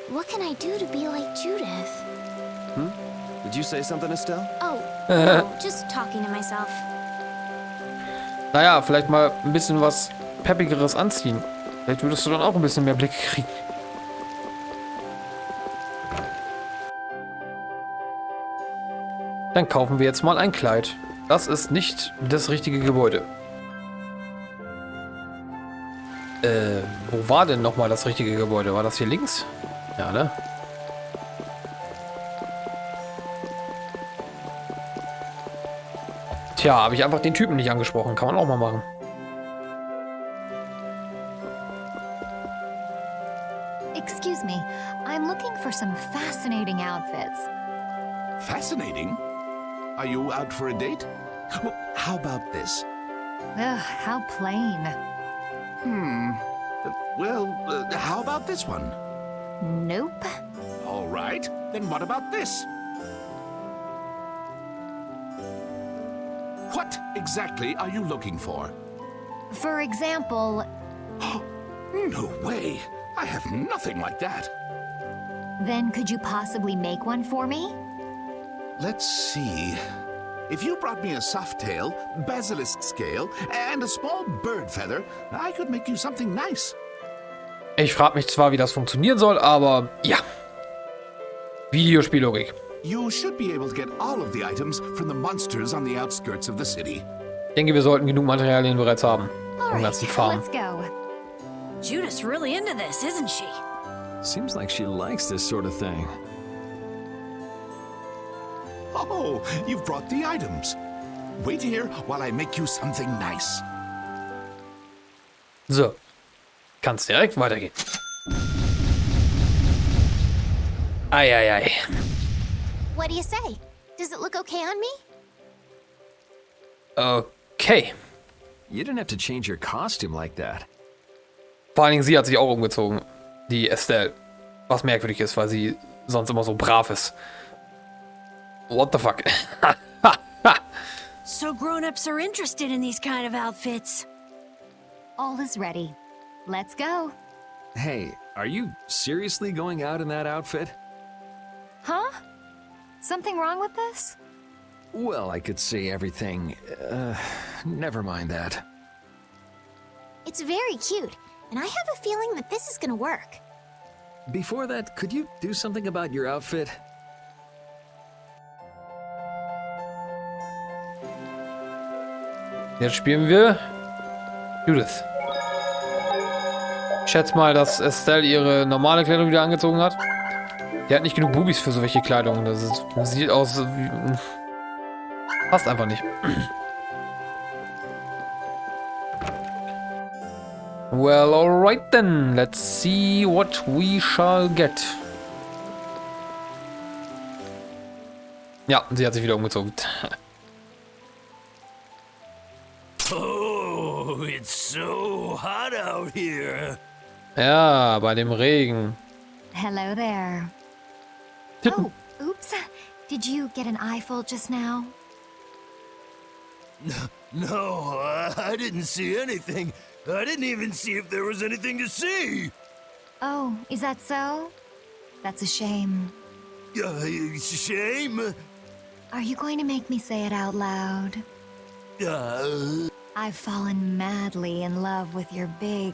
Speaker 2: What can I do to be like Judith?
Speaker 4: Did you say something, Estelle?
Speaker 2: Oh, no, just talking to myself.
Speaker 1: Naja, vielleicht mal ein bisschen was Peppigeres anziehen. Vielleicht würdest du dann auch ein bisschen mehr Blick kriegen. Dann kaufen wir jetzt mal ein Kleid. Das ist nicht das richtige Gebäude. Wo war denn nochmal das richtige Gebäude? War das hier links? Ja, ne? Tja, habe ich einfach den Typen nicht angesprochen. Kann man auch mal machen.
Speaker 6: Excuse me, I'm looking for some fascinating outfits.
Speaker 9: Fascinating? Are you out for a date? Well, how about this?
Speaker 6: Ugh, how plain.
Speaker 9: Well, how about this one?
Speaker 6: Nope.
Speaker 9: All right, then what about this? What exactly are you looking for?
Speaker 6: For example,
Speaker 9: No way! I have nothing like that.
Speaker 6: Then could you possibly make one for me?
Speaker 9: Let's see. If you brought me a soft tail, basilisk scale, and a small bird feather, I could make you something nice.
Speaker 1: Ich frage mich zwar, wie das funktionieren soll, aber ja. Videospiellogik.
Speaker 9: You should be able to get all of the items from the monsters on the outskirts of the city.
Speaker 1: Ich denke, wir sollten genug Materialien bereits haben. Um ganzen Farm.
Speaker 6: Let's go.
Speaker 3: Judith's really into this, isn't she?
Speaker 5: Seems like she likes this sort of thing.
Speaker 9: Oh, you've brought the items. Wait here while I make you something nice.
Speaker 1: So. Kann's direkt weitergehen. Ei.
Speaker 2: What do you say? Does it look okay on me?
Speaker 1: Okay.
Speaker 5: You didn't have to change your costume like that.
Speaker 1: Vor allen Dingen, sie hat sich auch umgezogen. Die Estelle. Was merkwürdig ist, weil sie sonst immer so brav ist. What the fuck?
Speaker 3: So grown-ups are interested in these kind of outfits.
Speaker 6: All is ready. Let's go.
Speaker 5: Hey, are you seriously going out in that outfit?
Speaker 6: Huh? Something wrong with this?
Speaker 5: Well, I could see everything. Never mind that.
Speaker 2: It's very cute, and I have a feeling that this is gonna work.
Speaker 5: Before that, could you do something about your outfit?
Speaker 1: Jetzt spielen wir Judith. Ich schätze mal, dass Estelle ihre normale Kleidung wieder angezogen hat. Die hat nicht genug Bubis für so welche Kleidung. Das sieht aus wie... Passt einfach nicht. Well, alright then. Let's see what we shall get. Ja, sie hat sich wieder umgezogen.
Speaker 8: Oh, it's so hot out here.
Speaker 1: Ja, bei dem Regen.
Speaker 6: Hello there. Oh, oops. Did you get an eyeful just now?
Speaker 8: No, I didn't see anything. I didn't even see if there was anything to see.
Speaker 6: Oh, is that so? That's a shame.
Speaker 8: Shame?
Speaker 6: Are you going to make me say it out loud? I've fallen madly in love with your big,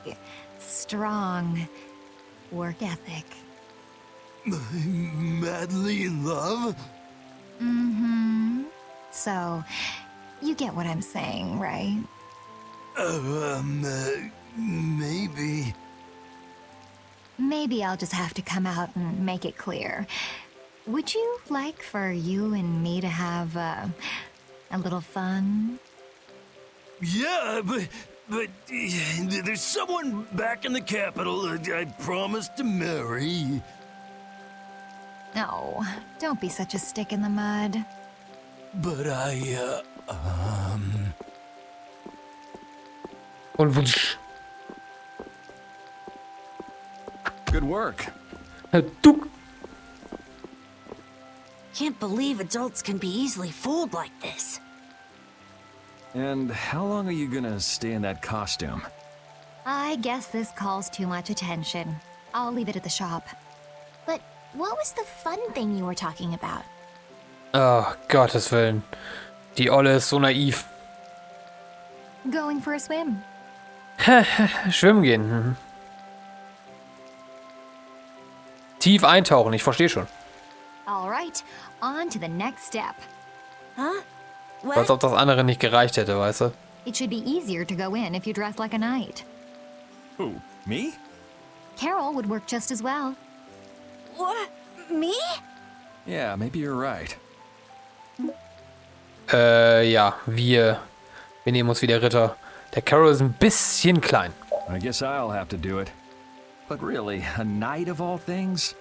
Speaker 6: strong work ethic.
Speaker 8: Madly in love?
Speaker 6: Mm-hmm. So, you get what I'm saying, right?
Speaker 8: Maybe.
Speaker 6: Maybe I'll just have to come out and make it clear. Would you like for you and me to have a little fun?
Speaker 8: Yeah, but there's someone back in the capital I promised to marry.
Speaker 6: No, don't be such a stick in the mud.
Speaker 8: But
Speaker 1: Und wunsch.
Speaker 5: Good work.
Speaker 1: Du.
Speaker 3: Can't believe adults can be easily fooled like this.
Speaker 5: And how long are you gonna stay in that costume?
Speaker 6: I guess this calls too much attention. I'll leave it at the shop.
Speaker 2: But what was the fun thing you were talking about?
Speaker 1: Oh, Gottes Willen. Die Olle ist so naiv.
Speaker 6: Going for a swim.
Speaker 1: Schwimmen gehen. Mhm. Tief eintauchen, ich verstehe schon.
Speaker 6: All right, on to the next step.
Speaker 3: Huh?
Speaker 1: Als ob das andere nicht gereicht hätte, weißt du?
Speaker 6: It should be easier to go in if you dress like a knight.
Speaker 5: Who? Me?
Speaker 6: Carol would work just as well.
Speaker 3: What? Me?
Speaker 5: Yeah, maybe you're right.
Speaker 1: Ja, wir nehmen uns wie der Ritter. Der Carol ist ein bisschen klein.
Speaker 5: I guess I'll have to do it. But really, a knight of all things?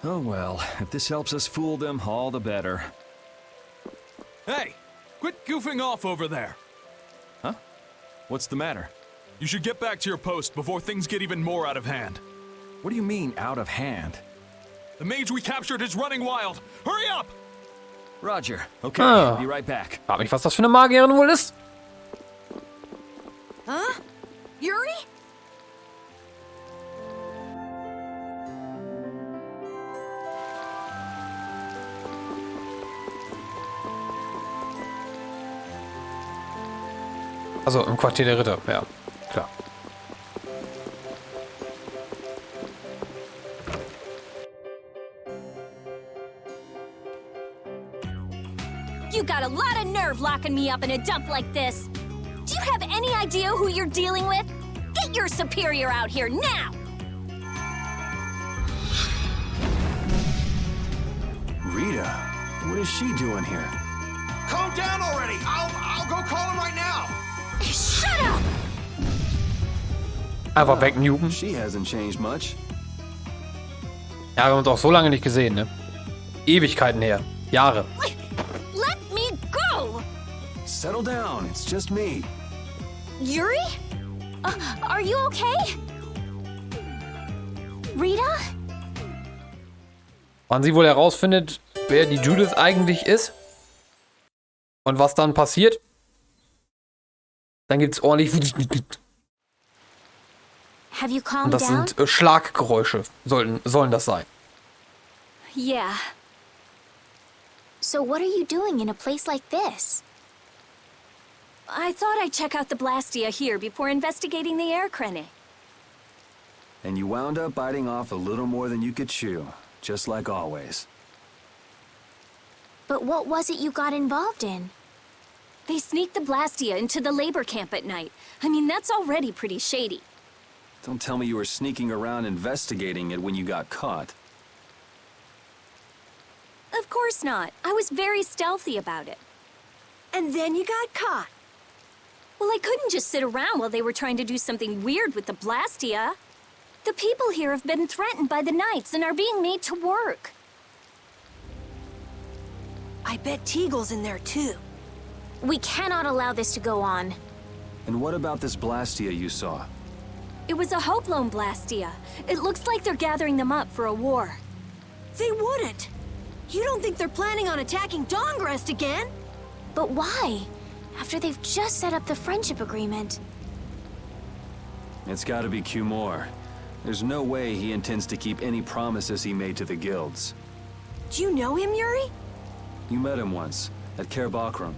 Speaker 5: Oh well, if this helps us fool them, all the better.
Speaker 10: Hey! Quit goofing off over there!
Speaker 5: Huh? What's the matter?
Speaker 10: You should get back to your post before things get even more out of hand.
Speaker 5: What do you mean, out of hand?
Speaker 10: The mage we captured is running wild! Hurry up!
Speaker 5: Roger. Okay, be right back.
Speaker 1: Frag mich, was das für eine Magierin wohl ist.
Speaker 3: Huh? Yuri?
Speaker 1: Also im Quartier der Ritter, ja, klar.
Speaker 3: You got a lot of nerve locking me up in a dump like this. Do you have any idea who you're dealing with? Get your superior out here now!
Speaker 4: Rita, what is she doing here?
Speaker 11: Calm down already! I'll go call him right now!
Speaker 3: Shut up!
Speaker 1: Einfach wegnuken.
Speaker 4: She hasn't changed much.
Speaker 1: Ja, wir haben uns auch so lange nicht gesehen, ne? Ewigkeiten her. Jahre.
Speaker 3: Let me go!
Speaker 4: Settle down, it's just me.
Speaker 3: Yuri? Are you okay? Rita?
Speaker 1: Wann sie wohl herausfindet, wer die Judith eigentlich ist und was dann passiert, dann gibt's ordentlich.
Speaker 2: Have you calmed
Speaker 1: Und das
Speaker 2: down?
Speaker 1: sind Schlaggeräusche, sollen das sein.
Speaker 3: Yeah.
Speaker 2: So what are you doing in a place like this?
Speaker 3: I thought I'd check out the Blastia here before investigating the air crenny.
Speaker 4: And you wound up biting off a little more than you could chew, just like always.
Speaker 2: But what was it you got involved in?
Speaker 3: They sneaked the Blastia into the labor camp at night. I mean, that's already pretty shady.
Speaker 4: Don't tell me you were sneaking around investigating it when you got caught.
Speaker 3: Of course not. I was very stealthy about it. And then you got caught. Well, I couldn't just sit around while they were trying to do something weird with the Blastia. The people here have been threatened by the Knights and are being made to work. I bet Teagle's in there too.
Speaker 2: We cannot allow this to go on.
Speaker 4: And what about this Blastia you saw?
Speaker 3: It was a Hope Loan Blastia. It looks like they're gathering them up for a war. They wouldn't. You don't think they're planning on attacking Dawngrest again?
Speaker 2: But why? After they've just set up the friendship agreement.
Speaker 4: It's gotta be Q-More. There's no way he intends to keep any promises he made to the guilds.
Speaker 3: Do you know him, Yuri?
Speaker 4: You met him once, at Caer Bakram.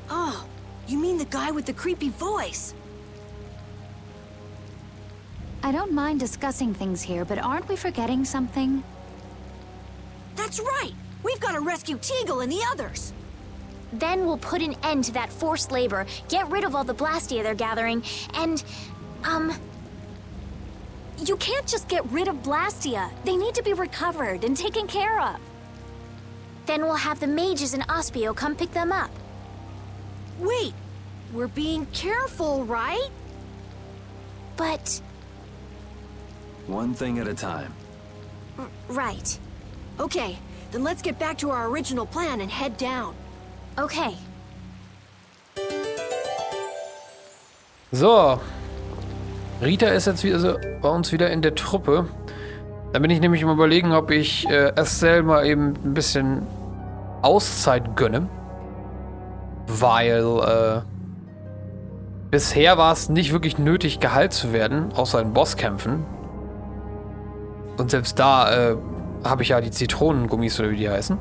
Speaker 3: Oh, you mean the guy with the creepy voice?
Speaker 6: I don't mind discussing things here, but aren't we forgetting something?
Speaker 3: That's right! We've got to rescue Teagle and the others!
Speaker 2: Then we'll put an end to that forced labor, get rid of all the Blastia they're gathering, and,
Speaker 3: You can't just get rid of Blastia. They need to be recovered and taken care of.
Speaker 2: then we'll have the mages and Ospio come pick them up.
Speaker 3: Wait, we're being careful, right?
Speaker 2: But,
Speaker 4: One thing at a time.
Speaker 2: right.
Speaker 3: Okay, then let's get back to our original plan and head down.
Speaker 2: Okay.
Speaker 1: So. Rita ist jetzt wieder bei uns wieder in der Truppe. Da bin ich nämlich im Überlegen, ob ich Estelle mal eben ein bisschen Auszeit gönne. Weil bisher war es nicht wirklich nötig, geheilt zu werden, außer in Bosskämpfen. Und selbst da habe ich ja die Zitronengummis oder wie die heißen.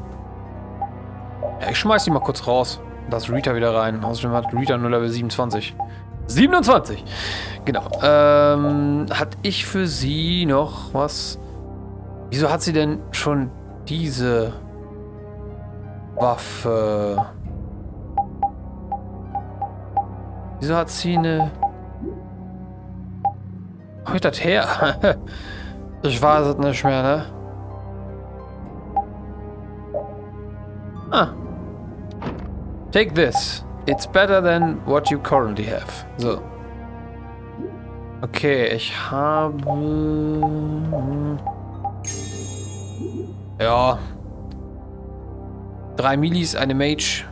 Speaker 1: Ja, ich schmeiß die mal kurz raus. Da ist Rita wieder rein. Außerdem hat Rita nur Level 27. 27! Genau. Hat ich für sie noch was? Wieso hat sie denn schon diese Waffe? Wieso hat sie eine... Wo hab ich das her? Ich weiß es nicht mehr, ne? Ah. Take this. It's better than what you currently have. So. Okay, ich habe... Ja. 3 Millis, eine Mage.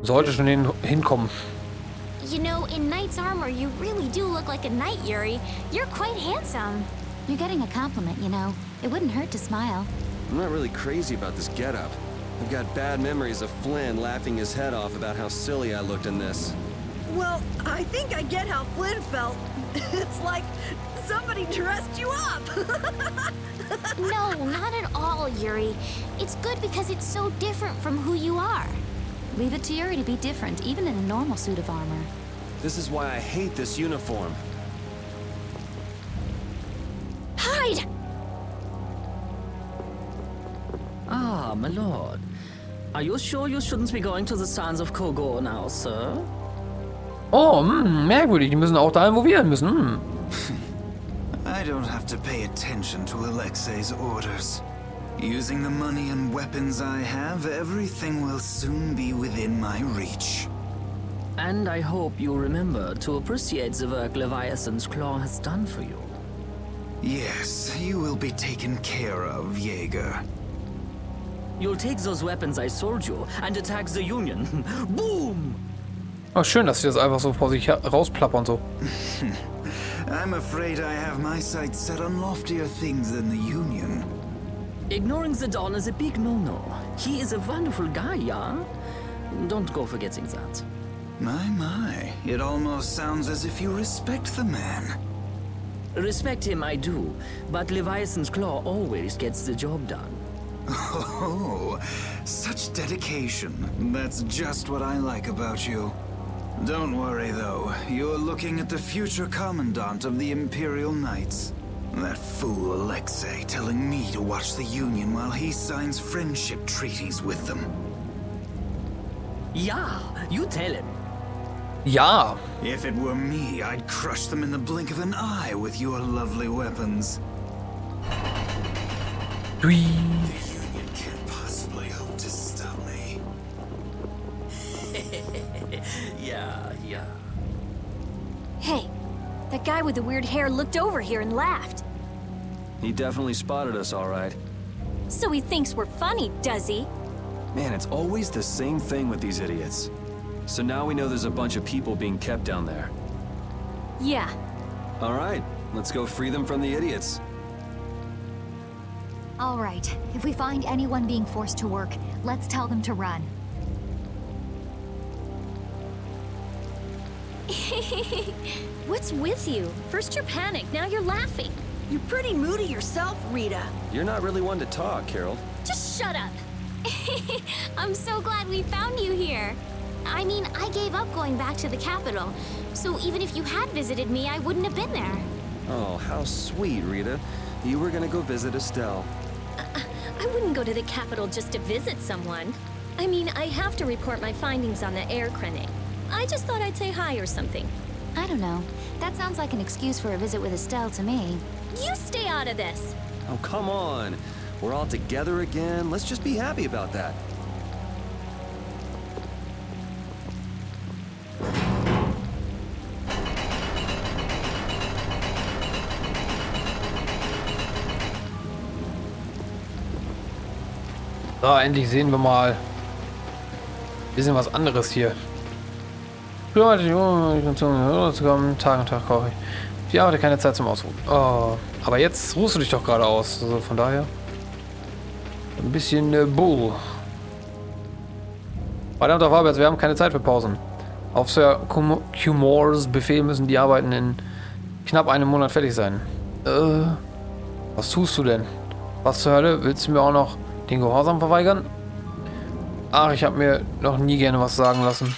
Speaker 1: Sollte schon hinkommen.
Speaker 2: You know, in knight's armor, you really do look like a knight, Yuri. You're quite handsome.
Speaker 6: You're getting a compliment, you know. It wouldn't hurt to smile.
Speaker 12: I'm not really crazy about this getup. I've got bad memories of Flynn laughing his head off about how silly I looked in this.
Speaker 3: Well, I think I get how Flynn felt. It's like somebody dressed you up.
Speaker 2: No, not at all, Yuri. It's good because it's so different from who you are.
Speaker 6: Leave it to Yuri to be different, even in a normal suit of armor.
Speaker 12: This is why I hate this uniform.
Speaker 3: Hide!
Speaker 13: Ah, my lord. Are you sure you shouldn't be going to the Sands of Kogor now, sir?
Speaker 1: Oh, merkwürdig. Die müssen auch dahin, wo wir hin müssen.
Speaker 14: I don't have to pay attention to Alexei's orders. Using the money and weapons I have, everything will soon be within my reach.
Speaker 13: And I hope you remember to appreciate the work Leviathan's Claw has done for you.
Speaker 14: Yes, you will be taken care of, Jaeger.
Speaker 13: You'll take those weapons I sold you and attack the Union. Boom!
Speaker 1: Oh, schön, dass sie das einfach so vor sich rausplappern so.
Speaker 14: I'm afraid I have my sights set on loftier things than the Union.
Speaker 13: Ignoring the Don is a big no-no. He is a wonderful guy, yeah? Don't go forgetting that.
Speaker 14: My. It almost sounds as if you respect the man.
Speaker 13: Respect him I do, but Leviathan's Claw always gets the job done.
Speaker 14: Oh, such dedication. That's just what I like about you. Don't worry, though. You're looking at the future Commandant of the Imperial Knights. That fool Alexei telling me to watch the Union while he signs friendship treaties with them.
Speaker 13: Yeah, you tell him.
Speaker 1: Ja.
Speaker 14: If it were me, I'd crush them in the blink of an eye with your lovely weapons.
Speaker 1: Dui.
Speaker 14: The Union can't possibly hope to stop me.
Speaker 13: Yeah.
Speaker 3: Hey, that guy with the weird hair looked over here and laughed.
Speaker 4: He definitely spotted us, all right.
Speaker 3: So he thinks we're funny, does he?
Speaker 4: Man, it's always the same thing with these idiots. So now we know there's a bunch of people being kept down there.
Speaker 3: Yeah.
Speaker 4: All right, let's go free them from the idiots.
Speaker 6: All right, if we find anyone being forced to work, let's tell them to run.
Speaker 3: What's with you? First you're panicked, now you're laughing. You're pretty moody yourself, Rita.
Speaker 12: You're not really one to talk, Carol.
Speaker 3: Just shut up.
Speaker 2: I'm so glad we found you here. I mean, I gave up going back to the capital, so even if you had visited me, I wouldn't have been there.
Speaker 12: Oh, how sweet, Rita. You were gonna go visit Estelle.
Speaker 3: I wouldn't go to the capital just to visit someone. I mean, I have to report my findings on the air clinic. I just thought I'd say hi or something.
Speaker 2: I don't know. That sounds like an excuse for a visit with Estelle to me.
Speaker 3: You stay out of this!
Speaker 12: Oh, come on. We're all together again. Let's just be happy about that.
Speaker 1: So, endlich sehen wir mal ein bisschen was anderes hier. Früher hatte ich zu kommen, Tag und Tag koche ich. Ich hatte keine Zeit zum Ausruhen. Oh, aber jetzt ruhst du dich doch gerade aus. Also von daher ein bisschen Bull. Verdammter Vorwärts, wir haben keine Zeit für Pausen. Auf Sir Cumors Befehl müssen die Arbeiten in knapp einem Monat fertig sein. Was tust du denn? Was zur Hölle? Willst du mir auch noch den Gehorsam verweigern? Ach, ich habe mir noch nie gerne was sagen lassen.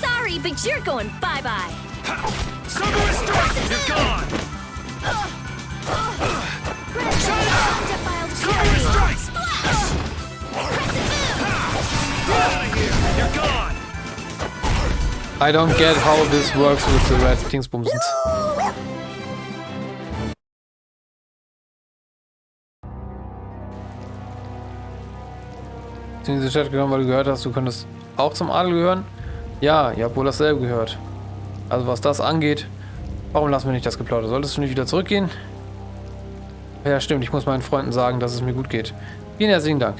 Speaker 3: Sorry, but you're going bye-bye.
Speaker 8: You're gone! You're gone!
Speaker 1: I don't get how this works with the red Dingsbumsens. In diese Stadt genommen, weil du gehört hast, du könntest auch zum Adel gehören? Ja, ihr habt wohl dasselbe gehört. Also was das angeht, warum lassen wir nicht das Geplauder? Solltest du nicht wieder zurückgehen? Ja, stimmt, ich muss meinen Freunden sagen, dass es mir gut geht. Vielen herzlichen Dank.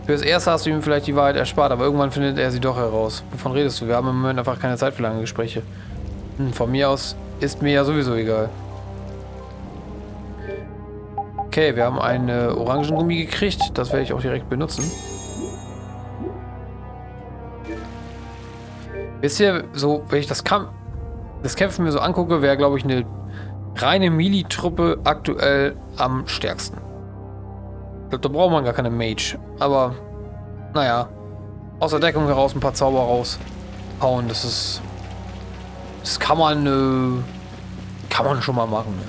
Speaker 1: Fürs Erste hast du ihm vielleicht die Wahrheit erspart, aber irgendwann findet er sie doch heraus. Wovon redest du? Wir haben im Moment einfach keine Zeit für lange Gespräche. Von mir aus ist mir ja sowieso egal. Okay, wir haben eine Orangengummi gekriegt. Das werde ich auch direkt benutzen. Wisst ihr, so, wenn ich das Kämpfen mir so angucke, wäre, glaube ich, eine reine Melee-Truppe aktuell am stärksten. glaube, da braucht man gar keine Mage. Aber, naja. Aus der Deckung heraus ein paar Zauber raushauen, das ist... Das kann man schon mal machen. Ne?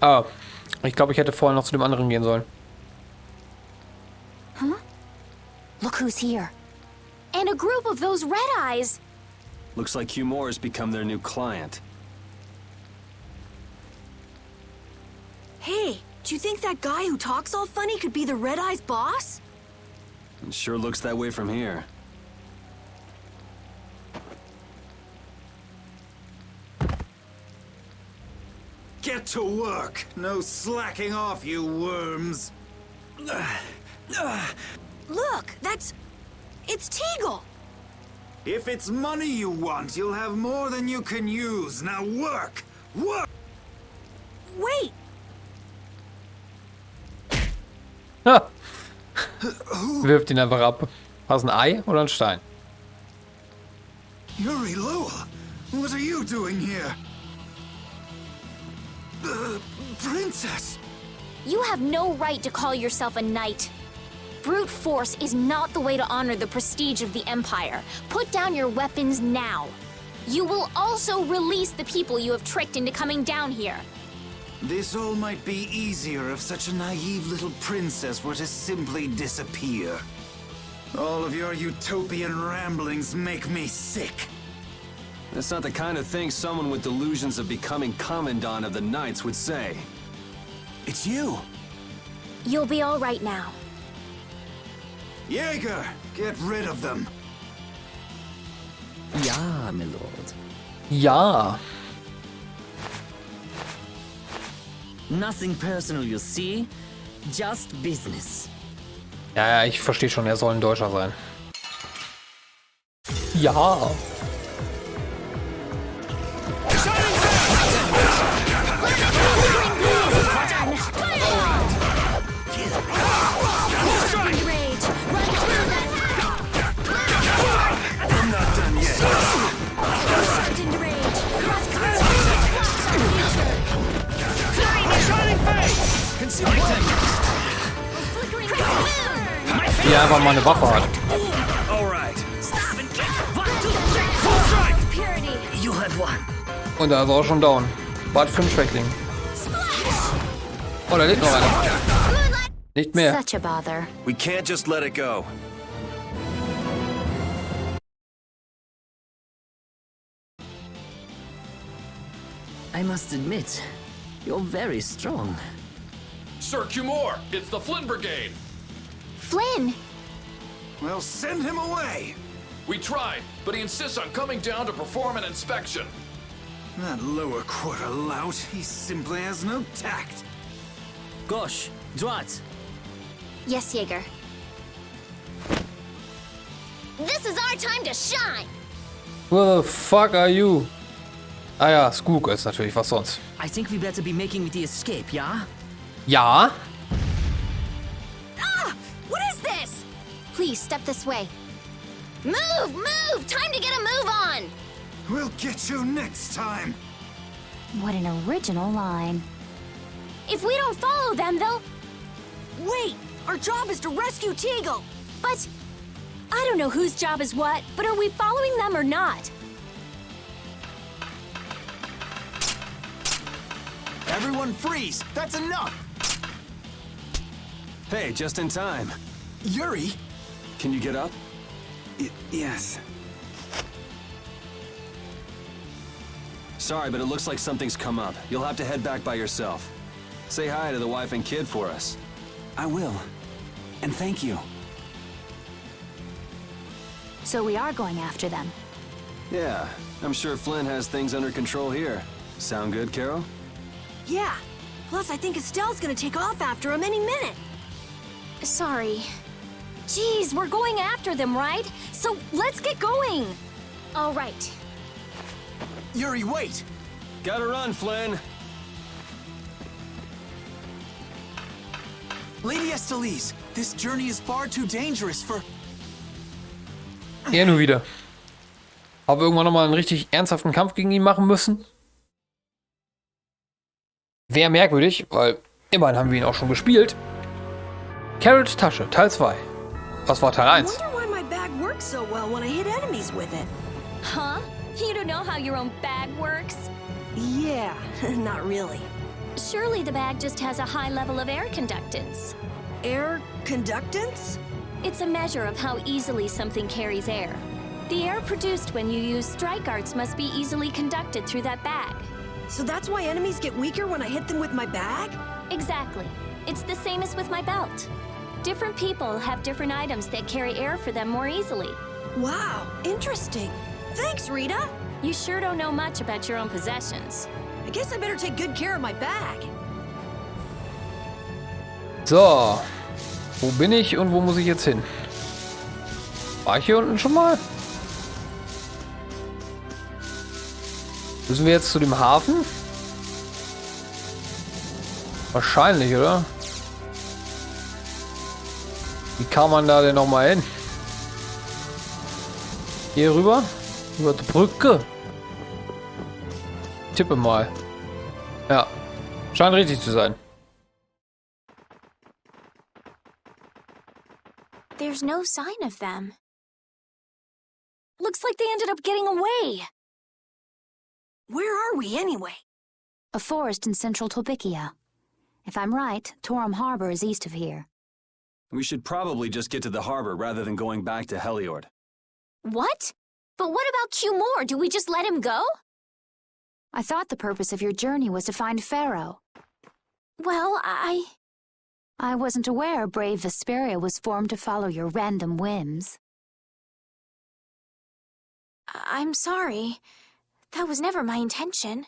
Speaker 1: Ah, ich glaube, ich hätte vorher noch zu dem anderen gehen sollen.
Speaker 2: Huh? Look who's here. And a group of those red eyes.
Speaker 4: Looks like Humor has become their new client.
Speaker 3: Hey, do you think that guy who talks all funny could be the Red Eye's boss?
Speaker 4: It sure looks that way from here.
Speaker 14: Get to work! No slacking off, you worms!
Speaker 3: Look, it's Teagle!
Speaker 14: If it's money you want, you'll have more than you can use. Now work! Work!
Speaker 3: Wait!
Speaker 1: Ha! Wirft ihn einfach ab. Was, ein Ei oder ein Stein?
Speaker 14: Yuri Lowell, what are you doing here? Princess!
Speaker 2: You have no right to call yourself a knight. Brute force is not the way to honor the prestige of the Empire. Put down your weapons now. You will also release the people you have tricked into coming down here.
Speaker 14: This all might be easier if such a naive little princess were to simply disappear. All of your utopian ramblings make me sick.
Speaker 4: That's not the kind of thing someone with delusions of becoming Commandant of the Knights would say.
Speaker 14: It's you!
Speaker 2: You'll be all right now.
Speaker 14: Jaeger, get rid of them.
Speaker 13: Ja, my lord.
Speaker 1: Ja.
Speaker 13: Nothing personal, you see? Just business.
Speaker 1: Ja, ich verstehe schon, er soll ein Deutscher sein. Ja. Die einfach mal eine Waffe hat. Und da ist er auch schon down. Bad 5 Schwächling. Oh, da lebt noch einer. Nicht mehr.
Speaker 2: Such a bother.
Speaker 12: We can't just let it go.
Speaker 13: I must admit, you're very strong.
Speaker 10: Sir Cumore, it's the Flynn Brigade.
Speaker 2: Flynn!
Speaker 14: Well, send him away!
Speaker 10: We tried, but he insists on coming down to perform an inspection.
Speaker 14: That lower quarter lout, he simply has no tact.
Speaker 13: Gosh, droite.
Speaker 2: Yes, Jaeger. This is our time to shine!
Speaker 1: Who the fuck are you? Ah ja, Skook ist natürlich, was sonst.
Speaker 13: I think we better be making the escape, yeah?
Speaker 1: Ja?
Speaker 2: Ah! What is this? Please, step this way. Move! Move! Time to get a move on!
Speaker 14: We'll get you next time!
Speaker 2: What an original line. If we don't follow them, they'll...
Speaker 3: Wait! Our job is to rescue Teagle!
Speaker 2: But... I don't know whose job is what, but are we following them or not?
Speaker 11: Everyone freeze! That's enough!
Speaker 4: Hey, just in time.
Speaker 11: Yuri?
Speaker 4: Can you get up?
Speaker 14: Yes.
Speaker 4: Sorry, but it looks like something's come up. You'll have to head back by yourself. Say hi to the wife and kid for us.
Speaker 11: I will. And thank you.
Speaker 2: So we are going after them.
Speaker 4: Yeah, I'm sure Flynn has things under control here. Sound good, Carol?
Speaker 3: Yeah. Plus, I think Estelle's gonna take off after him any minute.
Speaker 2: Sorry. Jeez, we're going after them, right? So let's get going. All right.
Speaker 11: Yuri, wait!
Speaker 4: Gotta run, Flynn!
Speaker 11: Lady Estellise, this journey is far too dangerous for...
Speaker 1: Er nur wieder. Haben wir irgendwann nochmal einen richtig ernsthaften Kampf gegen ihn machen müssen? Wäre merkwürdig, weil immerhin haben wir ihn auch schon gespielt. Carrots Tasche, Teil 2. Was war Teil 1?
Speaker 3: So well when I hit enemies with it.
Speaker 2: Huh? You don't know how your own bag works?
Speaker 3: Yeah, not really.
Speaker 2: Surely the bag just has a high level of air conductance.
Speaker 3: Air conductance?
Speaker 2: It's a measure of how easily something carries air. The air produced when you use strike arts must be easily conducted through that bag.
Speaker 3: So that's why enemies get weaker when I hit them with my bag?
Speaker 2: Exactly. It's the same as with my belt. Different people have different items that carry air for them more easily.
Speaker 3: Wow, interesting. Thanks, Rita.
Speaker 2: You sure don't know much about your own possessions.
Speaker 3: I guess I better take good care of my bag.
Speaker 1: So, wo bin ich und wo muss ich jetzt hin? War ich hier unten schon mal? Müssen wir jetzt zu dem Hafen? Wahrscheinlich, oder? Wie kam man da denn nochmal hin? Hier rüber? Über die Brücke? Tippe mal. Ja, scheint richtig zu sein.
Speaker 2: There's no sign of them. Looks like they ended up getting away.
Speaker 3: Where are we anyway?
Speaker 6: A forest in central Tolbikia. If I'm right, Torum Harbor is east of here.
Speaker 4: We should probably just get to the harbor rather than going back to Heliord.
Speaker 2: What? But what about Q-More? Do we just let him go?
Speaker 6: I thought the purpose of your journey was to find Pharaoh.
Speaker 2: Well,
Speaker 6: I wasn't aware brave Vesperia was formed to follow your random whims.
Speaker 2: I'm sorry. That was never my intention.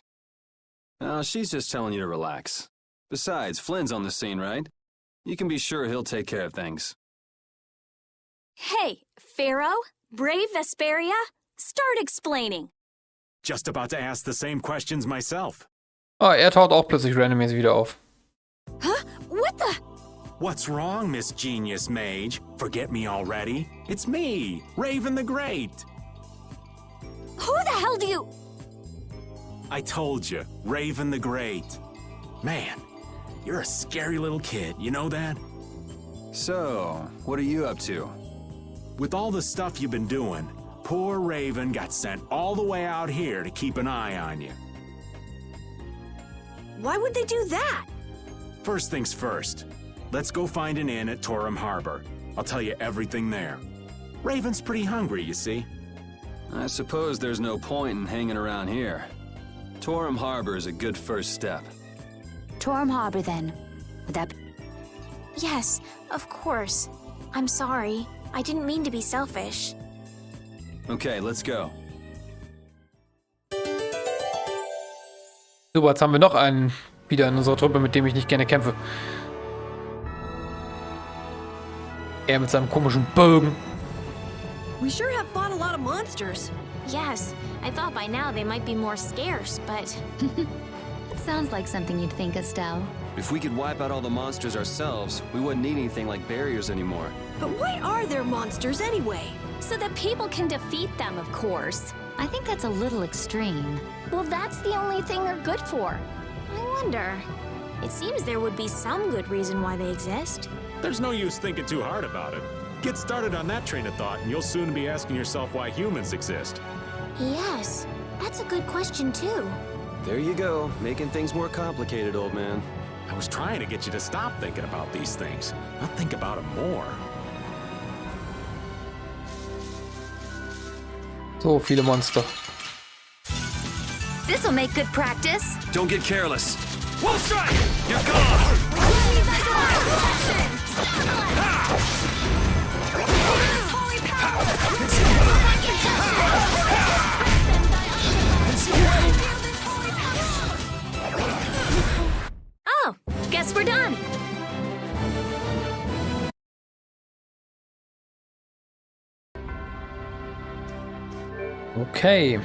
Speaker 4: Oh, she's just telling you to relax. Besides, Flynn's on the scene, right? You can be sure he'll take care of things.
Speaker 2: Hey, Pharaoh? Brave Vesperia? Start explaining.
Speaker 15: Just about to ask the same questions myself.
Speaker 1: Oh, taucht auch plötzlich randommäßig wieder auf.
Speaker 2: Huh? What the?
Speaker 15: What's wrong, Miss Genius Mage? Forget me already? It's me, Raven the Great.
Speaker 2: Who the hell do you...
Speaker 15: I told you, Raven the Great. Man, you're a scary little kid, you know that?
Speaker 4: So, what are you up to?
Speaker 15: With all the stuff you've been doing, poor Raven got sent all the way out here to keep an eye on you.
Speaker 3: Why would they do that?
Speaker 15: First things first. Let's go find an inn at Torum Harbor. I'll tell you everything there. Raven's pretty hungry, you see.
Speaker 4: I suppose there's no point in hanging around here. Torum Harbor is a good first step.
Speaker 6: Torum Harbor, then. Would that be...
Speaker 2: Yes, of course. I'm sorry. I didn't mean to be selfish.
Speaker 4: Okay, let's go.
Speaker 1: Super, jetzt haben wir noch einen wieder in unserer Truppe, mit dem ich nicht gerne kämpfe. Er mit seinem komischen Bogen.
Speaker 3: We sure have fought a lot of monsters.
Speaker 2: Yes, I thought by now they might be more scarce, but...
Speaker 6: It sounds like something you'd think, Estelle.
Speaker 12: If we could wipe out all the monsters ourselves, we wouldn't need anything like barriers anymore.
Speaker 3: But why are there monsters anyway?
Speaker 2: So that people can defeat them, of course.
Speaker 6: I think that's a little extreme.
Speaker 2: Well, that's the only thing they're good for. I wonder... It seems there would be some good reason why they exist.
Speaker 15: There's no use thinking too hard about it. Get started on that train of thought, and you'll soon be asking yourself why humans exist.
Speaker 2: Yes, that's a good question, too.
Speaker 12: There you go, making things more complicated, old man.
Speaker 15: I was trying to get you to stop thinking about these things, not think about them more.
Speaker 1: So viele Monster.
Speaker 6: This'll make good practice.
Speaker 4: Don't get careless.
Speaker 15: Wolf strike! You're gone!
Speaker 2: Oh, guess we're done.
Speaker 1: Okay.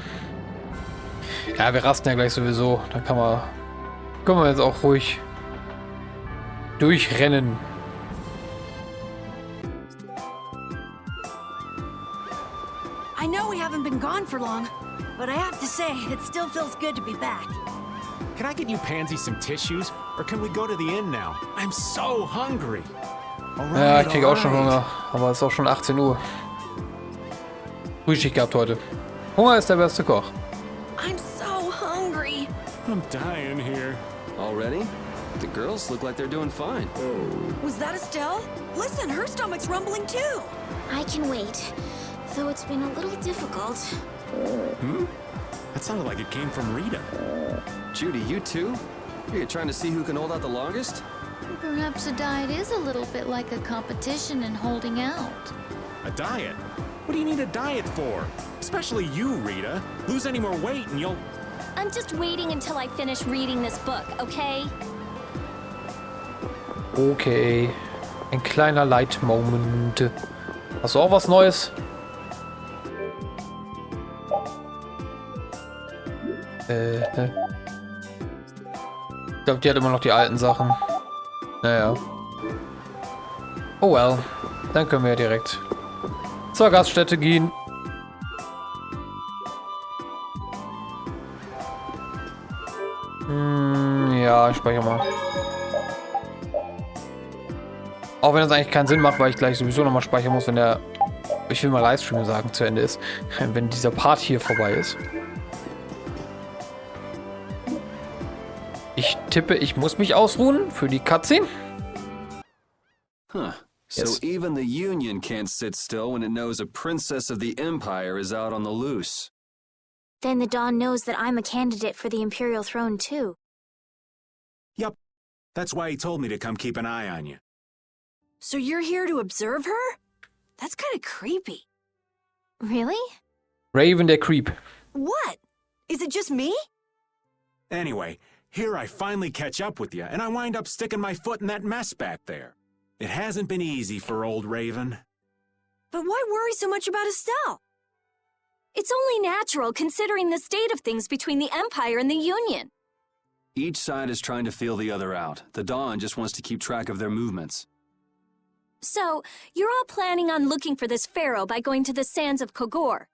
Speaker 1: Ja, wir rasten ja gleich sowieso. Da können wir jetzt auch ruhig durchrennen.
Speaker 3: I know we haven't been gone for long, but I have to say, it still feels good to be back.
Speaker 15: can I get you Pansy some tissues? Or can we go to the inn now? I'm so hungry.
Speaker 1: Ja, ich krieg auch schon Hunger. Aber es ist auch schon 18 Uhr. Frühschicht gehabt heute. Hunger ist der beste Koch.
Speaker 3: I'm so hungry.
Speaker 15: I'm dying here.
Speaker 12: Already? The girls look like they're doing fine.
Speaker 3: Was that Estelle? Listen, her stomach's rumbling too.
Speaker 2: I can wait, though it's been a little difficult.
Speaker 15: That sounded like it came from Rita.
Speaker 12: Judy, you too? You're trying to see who can hold out the longest?
Speaker 16: Perhaps a diet is a little bit like a competition in holding out.
Speaker 15: A diet? What do you need a diet for? Especially you, Rita. Lose any more weight and you'll...
Speaker 2: I'm just waiting until I finish reading this book, okay?
Speaker 1: Okay. Ein kleiner Light-Moment. Hast du auch was Neues? Ich glaube, die hat immer noch die alten Sachen. Naja. Oh well. Dann können wir ja direkt zur Gaststätte gehen. Ja, ich speichere mal. Auch wenn das eigentlich keinen Sinn macht, weil ich gleich sowieso nochmal speichern muss, wenn der, ich will mal Livestream sagen, zu Ende ist. Wenn dieser Part hier vorbei ist. Ich tippe, ich muss mich ausruhen für die Cutscene.
Speaker 4: Huh. So even the Union can't sit still when it knows a princess of the Empire is out on the loose.
Speaker 2: Then the Dawn knows that I'm a candidate for the Imperial throne too.
Speaker 15: Yup. That's why he told me to come keep an eye on you.
Speaker 3: So you're here to observe her? That's kind of creepy.
Speaker 2: Really?
Speaker 1: Raven der Creep.
Speaker 3: What? Is it just me?
Speaker 15: Anyway, here I finally catch up with you, and I wind up sticking my foot in that mess back there. It hasn't been easy for old Raven.
Speaker 3: But why worry so much about Estelle?
Speaker 2: It's only natural considering the state of things between the Empire and the Union.
Speaker 4: Each side is trying to feel the other out. The Dawn just wants to keep track of their movements.
Speaker 2: So, you're all planning on looking for this pharaoh by going to the sands of Kogor.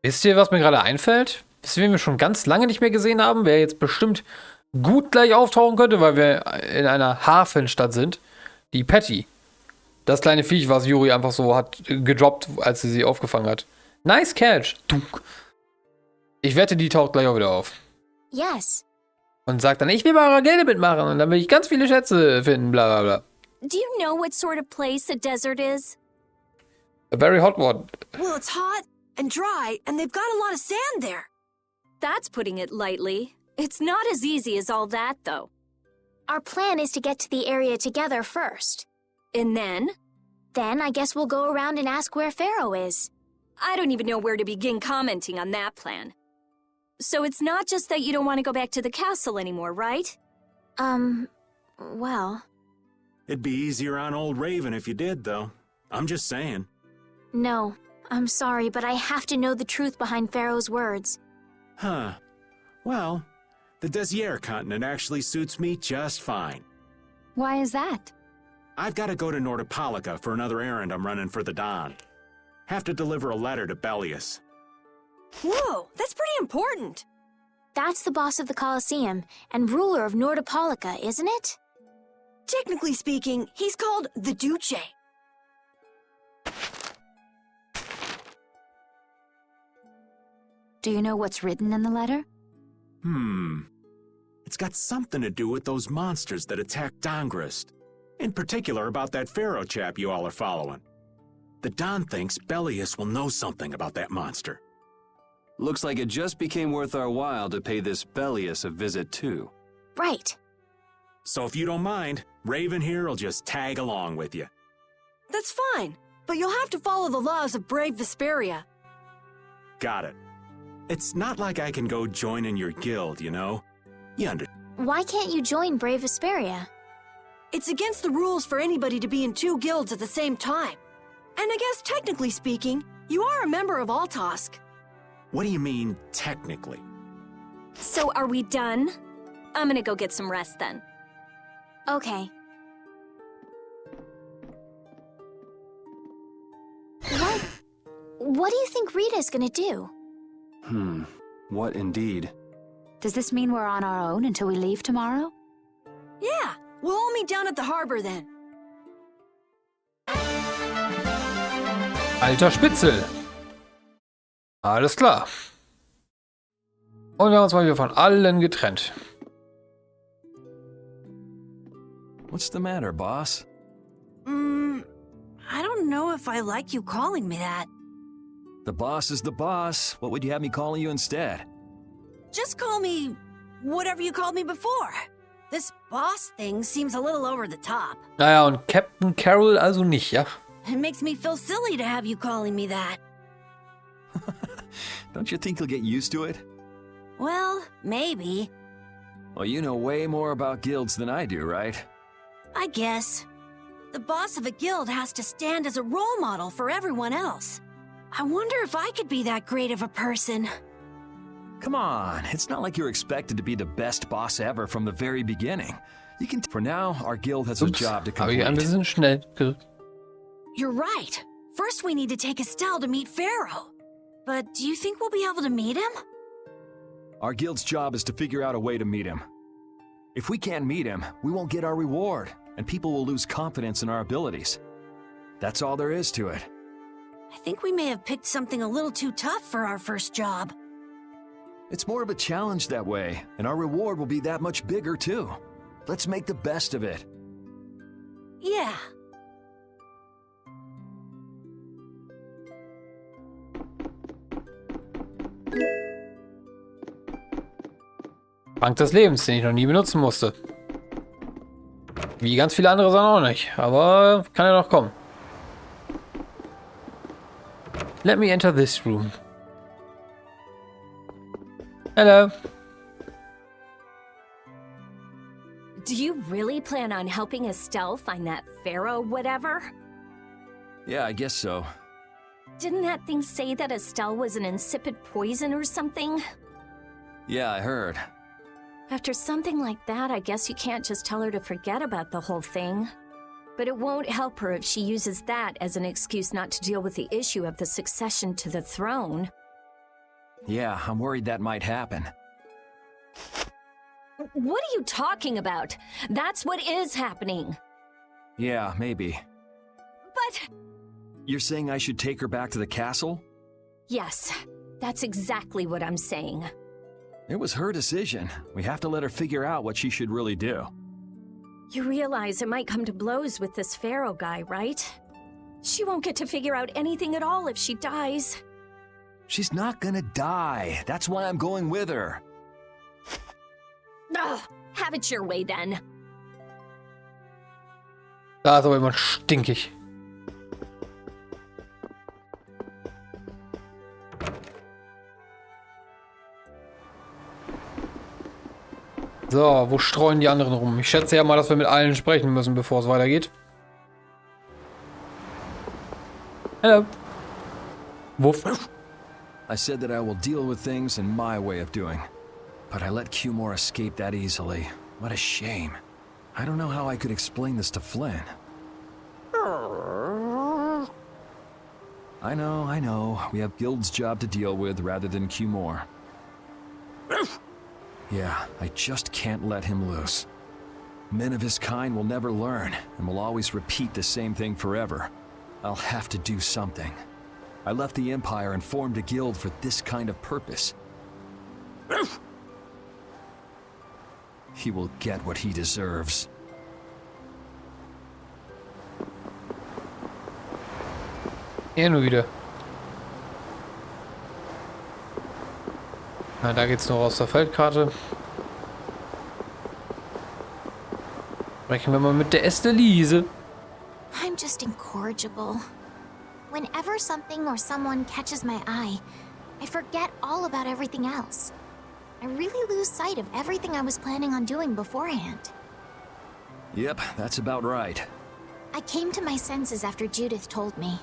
Speaker 1: Wisst ihr, was mir gerade einfällt? Wisst ihr, wen wir schon ganz lange nicht mehr gesehen haben? Wer jetzt bestimmt gut gleich auftauchen könnte, weil wir in einer Hafenstadt sind. Die Patty. Das kleine Viech, was Yuri einfach so hat gedroppt, als sie aufgefangen hat. Nice catch. Ich wette, die taucht gleich auch wieder auf.
Speaker 2: Yes.
Speaker 1: Und sagt dann, ich will bei eurer Gilde mitmachen und dann will ich ganz viele Schätze finden, bla bla bla.
Speaker 2: Do you know what sort of place a desert is?
Speaker 1: A very hot one.
Speaker 3: Well, it's hot and dry, and they've got a lot of sand there.
Speaker 2: That's putting it lightly. It's not as easy as all that, though. Our plan is to get to the area together first. And then? Then I guess we'll go around and ask where Pharaoh is. I don't even know where to begin commenting on that plan. So it's not just that you don't want to go back to the castle anymore, right? Well...
Speaker 15: It'd be easier on old Raven if you did, though. I'm just saying.
Speaker 2: No, I'm sorry, but I have to know the truth behind Pharaoh's words.
Speaker 15: Huh. Well, the Desier continent actually suits me just fine.
Speaker 6: Why is that?
Speaker 15: I've got to go to Nordopolica for another errand I'm running for the Dawn. Have to deliver a letter to Bellius.
Speaker 3: Whoa, that's pretty important.
Speaker 2: That's the boss of the Colosseum and ruler of Nordopolica, isn't it?
Speaker 3: Technically speaking, he's called the Duce.
Speaker 6: Do you know what's written in the letter?
Speaker 15: It's got something to do with those monsters that attacked Dongrist. In particular about that Pharaoh chap you all are following. The Don thinks Bellius will know something about that monster.
Speaker 4: Looks like it just became worth our while to pay this Bellius a visit too.
Speaker 2: Right.
Speaker 15: So if you don't mind, Raven here will just tag along with you.
Speaker 3: That's fine, but you'll have to follow the laws of brave Vesperia.
Speaker 15: Got it. It's not like I can go join in your guild, you know? You understand.
Speaker 2: Why can't you join Brave Vesperia?
Speaker 3: It's against the rules for anybody to be in two guilds at the same time. And I guess technically speaking, you are a member of Altosk.
Speaker 15: What do you mean, technically?
Speaker 2: So are we done? I'm gonna go get some rest then. Okay. What do you think Rita's gonna do?
Speaker 4: What indeed?
Speaker 17: Does this mean we're on our own until we leave tomorrow?
Speaker 3: Yeah, we'll all meet down at the harbor then.
Speaker 1: Alter Spitzel. Alles klar. Und wir haben uns mal wieder von allen getrennt.
Speaker 5: What's the matter, boss?
Speaker 3: I don't know if I like you calling me that.
Speaker 5: The boss is the boss. What would you have me calling you instead?
Speaker 3: Just call me whatever you called me before. This boss thing seems a little over the top.
Speaker 1: Naja, und Captain Carol also nicht, ja?
Speaker 3: It makes me feel silly to have you calling me that.
Speaker 5: Don't you think you'll get used to it?
Speaker 3: Well, maybe.
Speaker 5: Well, you know way more about guilds than I do, right?
Speaker 3: I guess. The boss of a guild has to stand as a role model for everyone else. I wonder if I could be that great of a person.
Speaker 5: Come on, it's not like you're expected to be the best boss ever from the very beginning. You can. For now, our guild has a job to complete.
Speaker 1: Ein bisschen schnell.
Speaker 3: You're right. First we need to take Estelle to meet Pharaoh. But do you think we'll be able to meet him?
Speaker 5: Our guild's job is to figure out a way to meet him. If we can't meet him, we won't get our reward, and people will lose confidence in our abilities. That's all there is to it.
Speaker 3: I think we may have picked something a little too tough for our first job.
Speaker 5: It's more of a challenge that way, and our reward will be that much bigger too. Let's make the best of it.
Speaker 3: Yeah.
Speaker 1: Bank des Lebens, den ich noch nie benutzen musste. Wie ganz viele andere Sachen auch nicht, aber kann ja noch kommen. Let me enter this room. Hello.
Speaker 18: Do you really plan on helping Estelle find that Pharaoh whatever?
Speaker 5: Yeah, I guess so.
Speaker 18: Didn't that thing say that Estelle was an insipid poison or something?
Speaker 5: Yeah, I heard.
Speaker 18: After something like that, I guess you can't just tell her to forget about the whole thing. But it won't help her if she uses that as an excuse not to deal with the issue of the succession to the throne.
Speaker 5: Yeah, I'm worried that might happen.
Speaker 18: What are you talking about? That's what is happening.
Speaker 5: Yeah, maybe.
Speaker 18: But...
Speaker 5: You're saying I should take her back to the castle?
Speaker 18: Yes, that's exactly what I'm saying.
Speaker 5: It was her decision. We have to let her figure out what she should really do.
Speaker 18: You realize it might come to blows with this Pharaoh guy, right? She won't get to figure out anything at all if she dies.
Speaker 5: She's not gonna die. That's why I'm going with her.
Speaker 18: Ugh, have it your way then.
Speaker 1: Da ist aber immer stinkig. So, wo streuen die anderen rum? Ich schätze ja mal, dass wir mit allen sprechen müssen, bevor es weitergeht. Hello. Wuff.
Speaker 5: I said that I will deal with things in my way of doing. But I let Cumore escape that easily. What a shame. I don't know how I could explain this to Flynn. I know. We have Guild's job to deal with rather than Cumore. Yeah, I just can't let him loose. Men of his kind will never learn, and will always repeat the same thing forever. I'll have to do something. I left the Empire and formed a guild for this kind of purpose. He will get what he deserves.
Speaker 1: Nur wieder. Na, da geht's noch aus der Feldkarte. Sprechen wir mal mit der Estelise.
Speaker 2: I'm just incorrigible. Whenever something or someone catches my eye, I forget all about everything else. I really lose sight of everything I was planning on doing beforehand.
Speaker 5: Yep, that's about right.
Speaker 2: I came to my senses after Judith told me.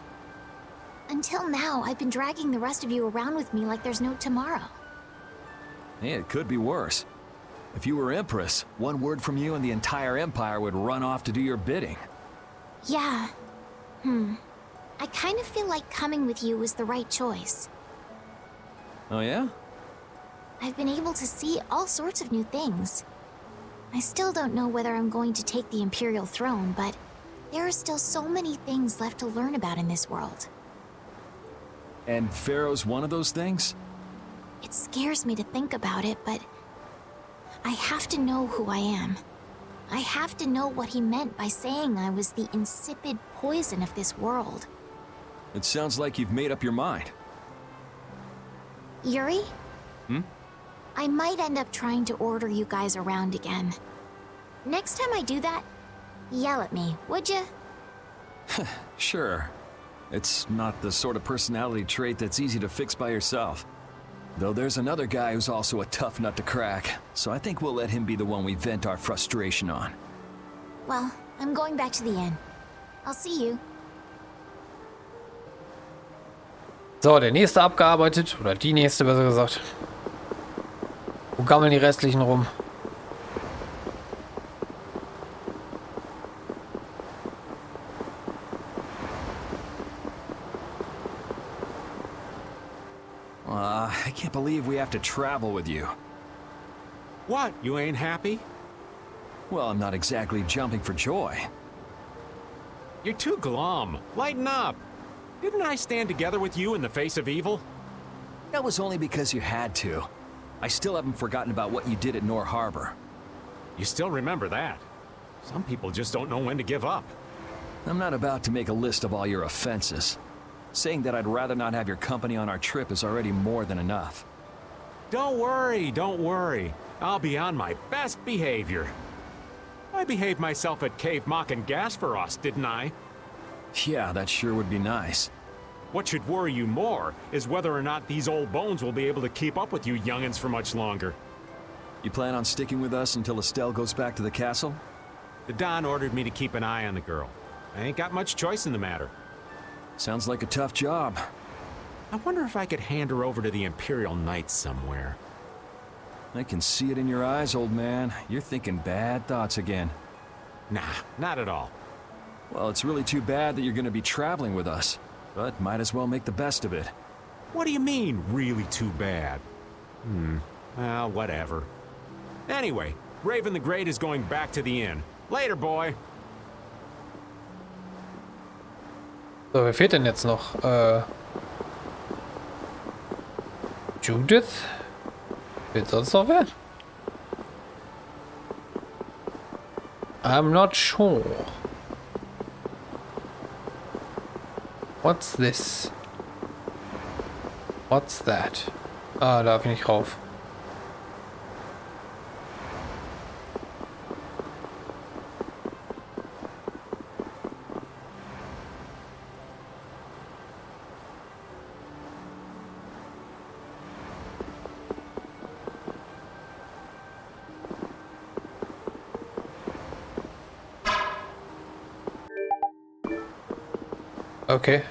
Speaker 2: Until now, I've been dragging the rest of you around with me like there's no tomorrow.
Speaker 5: Hey, it could be worse. If you were Empress, one word from you and the entire Empire would run off to do your bidding.
Speaker 2: Yeah. I kind of feel like coming with you was the right choice.
Speaker 5: Oh yeah?
Speaker 2: I've been able to see all sorts of new things. I still don't know whether I'm going to take the Imperial throne, but there are still so many things left to learn about in this world.
Speaker 5: And Pharaoh's one of those things?
Speaker 2: It scares me to think about it, but I have to know who I am. I have to know what he meant by saying I was the insipid poison of this world.
Speaker 5: It sounds like you've made up your mind.
Speaker 2: Yuri?
Speaker 5: Hmm?
Speaker 2: I might end up trying to order you guys around again. Next time I do that, yell at me, would you?
Speaker 5: Sure. It's not the sort of personality trait that's easy to fix by yourself. Though there's another guy who's also a tough nut to crack, so I think we'll let him be the one we vent our frustration on.
Speaker 2: Well, I'm going back to the inn. I'll see you.
Speaker 1: So, der nächste abgearbeitet. Oder die nächste, besser gesagt. Wo gammeln die restlichen rum?
Speaker 5: I can't believe we have to travel with you.
Speaker 15: What? You ain't happy?
Speaker 5: Well, I'm not exactly jumping for joy.
Speaker 15: You're too glum. Lighten up. Didn't I stand together with you in the face of evil?
Speaker 5: That was only because you had to. I still haven't forgotten about what you did at Nor Harbor.
Speaker 15: You still remember that. Some people just don't know when to give up.
Speaker 5: I'm not about to make a list of all your offenses. Saying that I'd rather not have your company on our trip is already more than enough.
Speaker 15: Don't worry, don't worry. I'll be on my best behavior. I behaved myself at Cave Mock and Gasperos, didn't I?
Speaker 5: Yeah, that sure would be nice.
Speaker 15: What should worry you more is whether or not these old bones will be able to keep up with you youngins for much longer.
Speaker 5: You plan on sticking with us until Estelle goes back to the castle?
Speaker 15: The Don ordered me to keep an eye on the girl. I ain't got much choice in the matter.
Speaker 5: Sounds like a tough job.
Speaker 15: I wonder if I could hand her over to the Imperial Knights somewhere.
Speaker 5: I can see it in your eyes, old man. You're thinking bad thoughts again.
Speaker 15: Nah, not at all.
Speaker 5: Well, it's really too bad that you're going to be traveling with us, but might as well make the best of it.
Speaker 15: What do you mean, really too bad? Well, whatever. Anyway, Raven the Great is going back to the inn. Later, boy.
Speaker 1: So, wer fehlt denn jetzt noch? Judith? Fehlt sonst noch wer? I'm not sure. What's this? What's that? Ah, darf ich nicht rauf. Okay.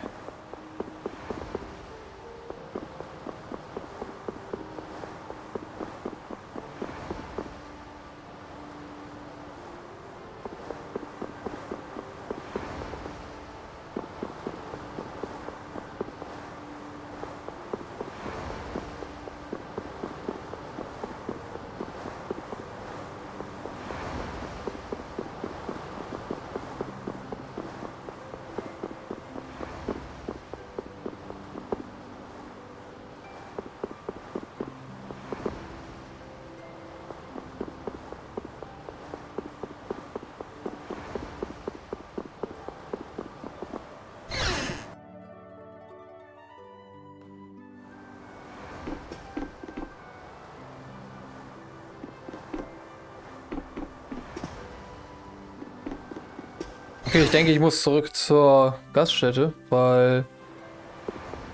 Speaker 1: Okay, ich denke, ich muss zurück zur Gaststätte, weil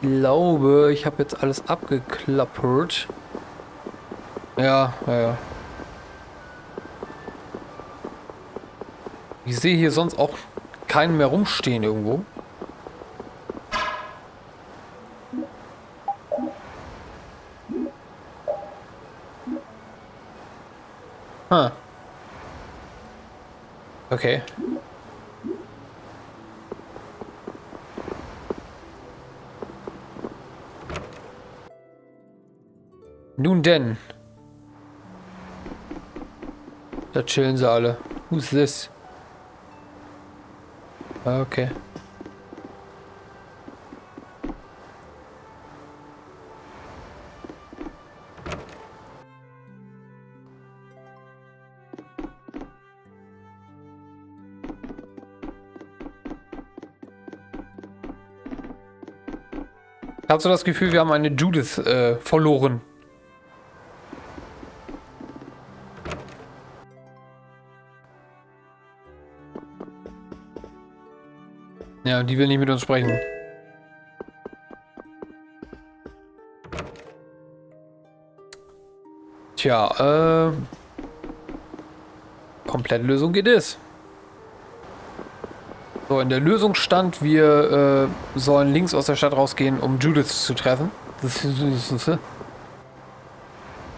Speaker 1: ich glaube, ich habe jetzt alles abgeklappert. Ja. Ich sehe hier sonst auch keinen mehr rumstehen irgendwo. Okay. Nun denn. Da chillen sie alle. Who's this? Okay. Hast du das Gefühl, wir haben eine Judith verloren? Ja, die will nicht mit uns sprechen. Tja, Komplettlösung geht es. So, in der Lösung stand, wir sollen links aus der Stadt rausgehen, um Judith zu treffen.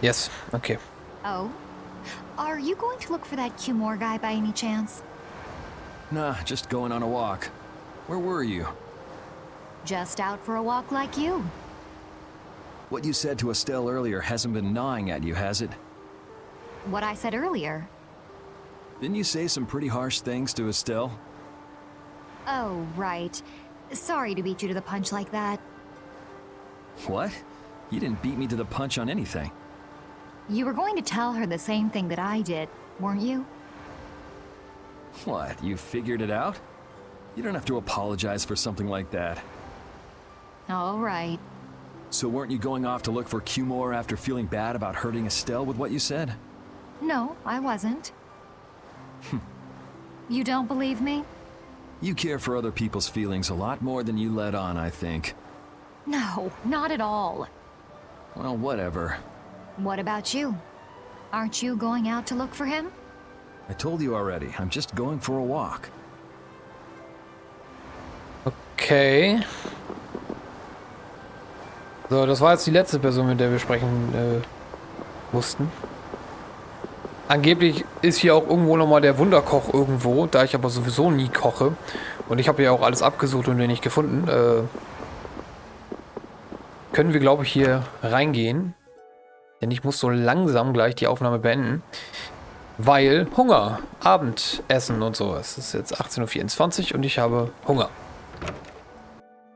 Speaker 1: Yes, okay.
Speaker 6: Oh? Are you going to look for that Cumore guy by any chance?
Speaker 5: Nah, just going on a walk. Where were you?
Speaker 6: Just out for a walk like you.
Speaker 5: What you said to Estelle earlier hasn't been gnawing at you, has it?
Speaker 6: What I said earlier.
Speaker 5: Didn't you say some pretty harsh things to Estelle?
Speaker 6: Oh, right. Sorry to beat you to the punch like that.
Speaker 5: What? You didn't beat me to the punch on anything.
Speaker 6: You were going to tell her the same thing that I did, weren't you?
Speaker 5: What, you figured it out? You don't have to apologize for something like that.
Speaker 6: All right.
Speaker 5: So weren't you going off to look for Cumore after feeling bad about hurting Estelle with what you said?
Speaker 6: No, I wasn't. You don't believe me?
Speaker 5: You care for other people's feelings a lot more than you let on, I think.
Speaker 6: No, not at all.
Speaker 5: Well, whatever.
Speaker 6: What about you? Aren't you going out to look for him?
Speaker 5: I told you already, I'm just going for a walk.
Speaker 1: Okay. So, das war jetzt die letzte Person, mit der wir sprechen mussten. Angeblich ist hier auch irgendwo nochmal der Wunderkoch irgendwo, da ich aber sowieso nie koche. Und ich habe ja auch alles abgesucht und den nicht gefunden. Können wir, glaube ich, hier reingehen. Denn ich muss so langsam gleich die Aufnahme beenden. Weil Hunger, Abendessen und so. Es ist jetzt 18:24 Uhr und ich habe Hunger.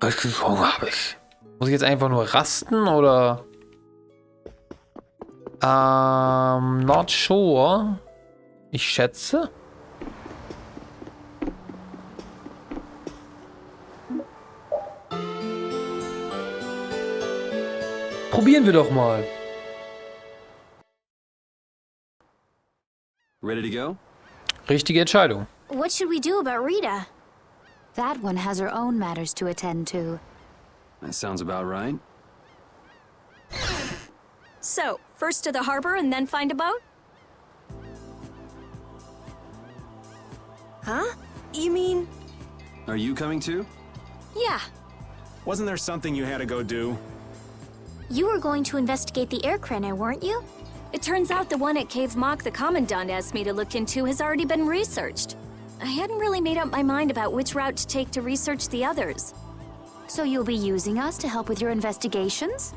Speaker 1: Richtig Hunger habe ich. Muss ich jetzt einfach nur rasten oder... not sure. Ich schätze. Probieren wir doch mal.
Speaker 12: Ready to go?
Speaker 1: Richtige Entscheidung.
Speaker 2: What should we do about Rita?
Speaker 17: That one has her own matters to attend to.
Speaker 12: That sounds about right.
Speaker 18: So, first to the harbor and then find a boat?
Speaker 3: Huh? You mean...
Speaker 12: Are you coming too?
Speaker 18: Yeah.
Speaker 15: Wasn't there something you had to go do?
Speaker 2: You were going to investigate the air craner, weren't you?
Speaker 18: It turns out the one at Cave Mock the Commandant asked me to look into has already been researched. I hadn't really made up my mind about which route to take to research the others.
Speaker 17: So you'll be using us to help with your investigations?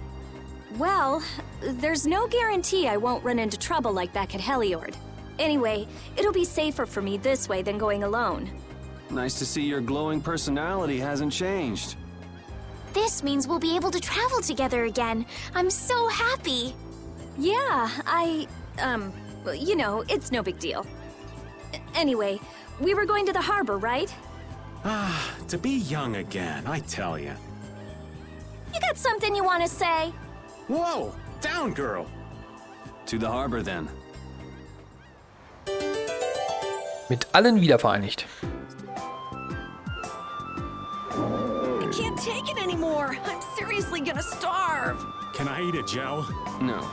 Speaker 18: Well, there's no guarantee I won't run into trouble like back at Heliord. Anyway, it'll be safer for me this way than going alone.
Speaker 12: Nice to see your glowing personality hasn't changed.
Speaker 2: This means we'll be able to travel together again. I'm so happy.
Speaker 18: Yeah, you know, it's no big deal. Anyway, we were going to the harbor, right?
Speaker 15: Ah, to be young again, I tell ya.
Speaker 2: You got something you want to say?
Speaker 15: Whoa! Down, girl!
Speaker 12: To the harbor, then.
Speaker 1: Mit allen wiedervereinigt.
Speaker 3: I can't take it anymore. I'm seriously gonna starve.
Speaker 15: Can I eat a gel?
Speaker 12: No.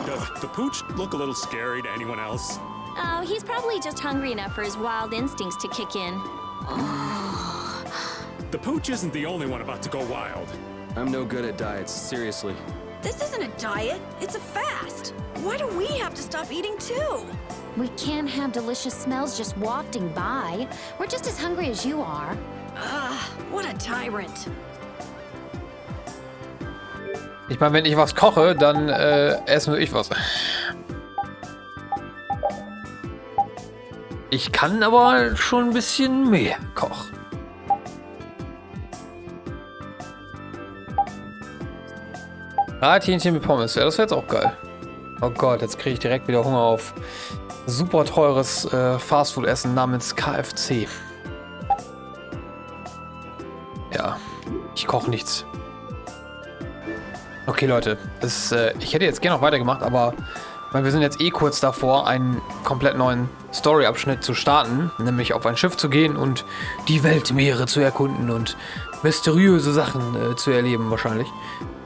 Speaker 15: Does the pooch look a little scary to anyone else?
Speaker 18: Oh, he's probably just hungry enough for his wild instincts to kick in.
Speaker 15: The pooch isn't the only one about to go wild.
Speaker 12: I'm no good at diets, seriously.
Speaker 3: This isn't a diet, it's a fast. Why do we have to stop eating too?
Speaker 17: We can't have delicious smells just wafting by. We're just as hungry as you are.
Speaker 3: What a tyrant.
Speaker 1: Ich meine, wenn ich was koche, dann esse nur ich was. Ich kann aber schon ein bisschen mehr kochen. Brathähnchen mit Pommes. Ja, das wäre jetzt auch geil. Oh Gott, jetzt kriege ich direkt wieder Hunger auf super teures Fastfood-Essen namens KFC. Ja, ich koche nichts. Okay, Leute, ich hätte jetzt gerne noch weitergemacht, aber wir sind jetzt eh kurz davor, einen komplett neuen Story-Abschnitt zu starten, nämlich auf ein Schiff zu gehen und die Weltmeere zu erkunden und mysteriöse Sachen zu erleben wahrscheinlich.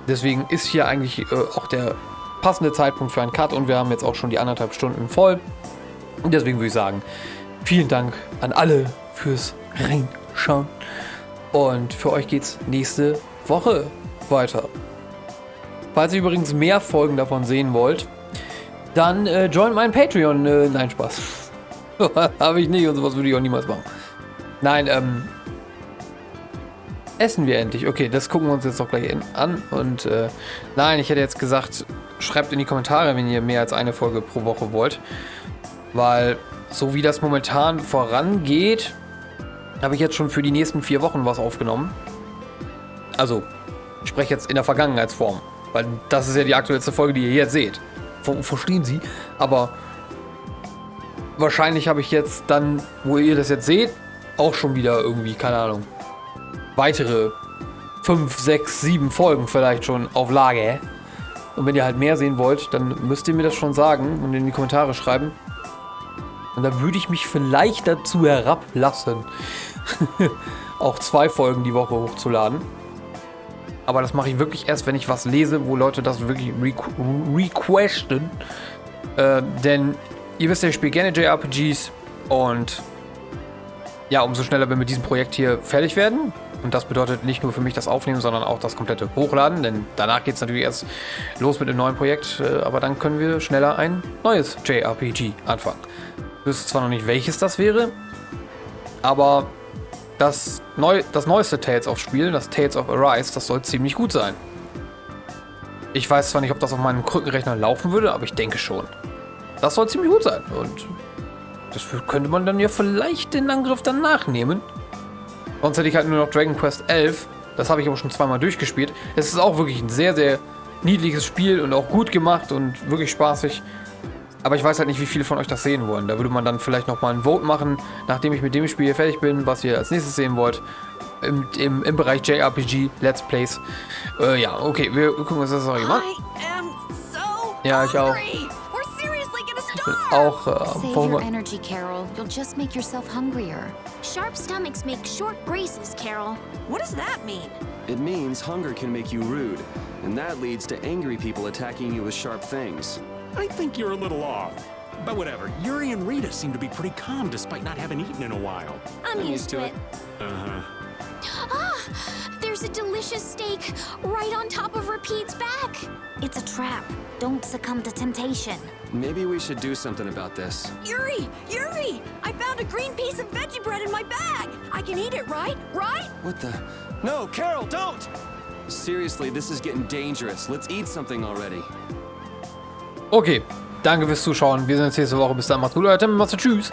Speaker 1: Deswegen ist hier eigentlich auch der passende Zeitpunkt für einen Cut und wir haben jetzt auch schon die 1,5 Stunden voll. Und deswegen würde ich sagen, vielen Dank an alle fürs Reinschauen. Und für euch geht's nächste Woche weiter. Falls ihr übrigens mehr Folgen davon sehen wollt, dann join meinen Patreon. Nein, Spaß. Habe ich nicht und sowas würde ich auch niemals machen. Nein, essen wir endlich. Okay, das gucken wir uns jetzt doch gleich an. Und nein, ich hätte jetzt gesagt, schreibt in die Kommentare, wenn ihr mehr als eine Folge pro Woche wollt. Weil so wie das momentan vorangeht, habe ich jetzt schon für die nächsten 4 Wochen was aufgenommen. Also, ich spreche jetzt in der Vergangenheitsform. Weil das ist ja die aktuellste Folge, die ihr jetzt seht. Verstehen Sie? Aber wahrscheinlich habe ich jetzt dann, wo ihr das jetzt seht, auch schon wieder irgendwie, keine Ahnung, weitere 5, 6, 7 Folgen vielleicht schon auf Lager. Und wenn ihr halt mehr sehen wollt, dann müsst ihr mir das schon sagen und in die Kommentare schreiben. Und dann würde ich mich vielleicht dazu herablassen, auch 2 Folgen die Woche hochzuladen. Aber das mache ich wirklich erst, wenn ich was lese, wo Leute das wirklich requesten. Denn ihr wisst ja, ich spiele gerne JRPGs und ja, umso schneller wir mit diesem Projekt hier fertig werden. Und das bedeutet nicht nur für mich das Aufnehmen, sondern auch das komplette Hochladen, denn danach geht es natürlich erst los mit dem neuen Projekt, aber dann können wir schneller ein neues JRPG anfangen. Ich wüsste zwar noch nicht, welches das wäre, aber das neueste Tales of Spiel, das Tales of Arise, das soll ziemlich gut sein. Ich weiß zwar nicht, ob das auf meinem Krückenrechner laufen würde, aber ich denke schon. Das soll ziemlich gut sein und das könnte man dann ja vielleicht den Angriff dann nachnehmen. Sonst hätte ich halt nur noch Dragon Quest 11. Das habe ich aber schon 2-mal durchgespielt. Es ist auch wirklich ein sehr, sehr niedliches Spiel und auch gut gemacht und wirklich spaßig. Aber ich weiß halt nicht, wie viele von euch das sehen wollen. Da würde man dann vielleicht nochmal ein Vote machen, nachdem ich mit dem Spiel fertig bin, was ihr als nächstes sehen wollt. Im Bereich JRPG, Let's Plays. Ja, okay, wir gucken uns das auch mal an. Ja, ich auch. Ich bin auch
Speaker 2: Save your energy, Carol. You'll just make yourself hungrier. Sharp stomachs make short graces, Carol.
Speaker 3: What does that mean?
Speaker 12: It means hunger can make you rude, and that leads to angry people attacking you with sharp things.
Speaker 15: I think you're a little off. But whatever, Yuri and Rita seem to be pretty calm despite not having eaten in a while.
Speaker 2: I'm used to it.
Speaker 15: Uh-huh.
Speaker 2: Ah, there's a delicious steak right on top of Repeat's back.
Speaker 17: It's a trap. Don't succumb to temptation.
Speaker 12: Maybe we should do something about this.
Speaker 3: Yuri! Yuri! I found a green piece of veggie bread in my bag! I can eat it, right? Right?
Speaker 12: What the? No, Carol, don't! Seriously, this is getting dangerous. Let's eat something already.
Speaker 1: Okay, danke fürs Zuschauen. Wir sehen uns nächste Woche. Bis dann, macht's gut, Leute. Tschüss.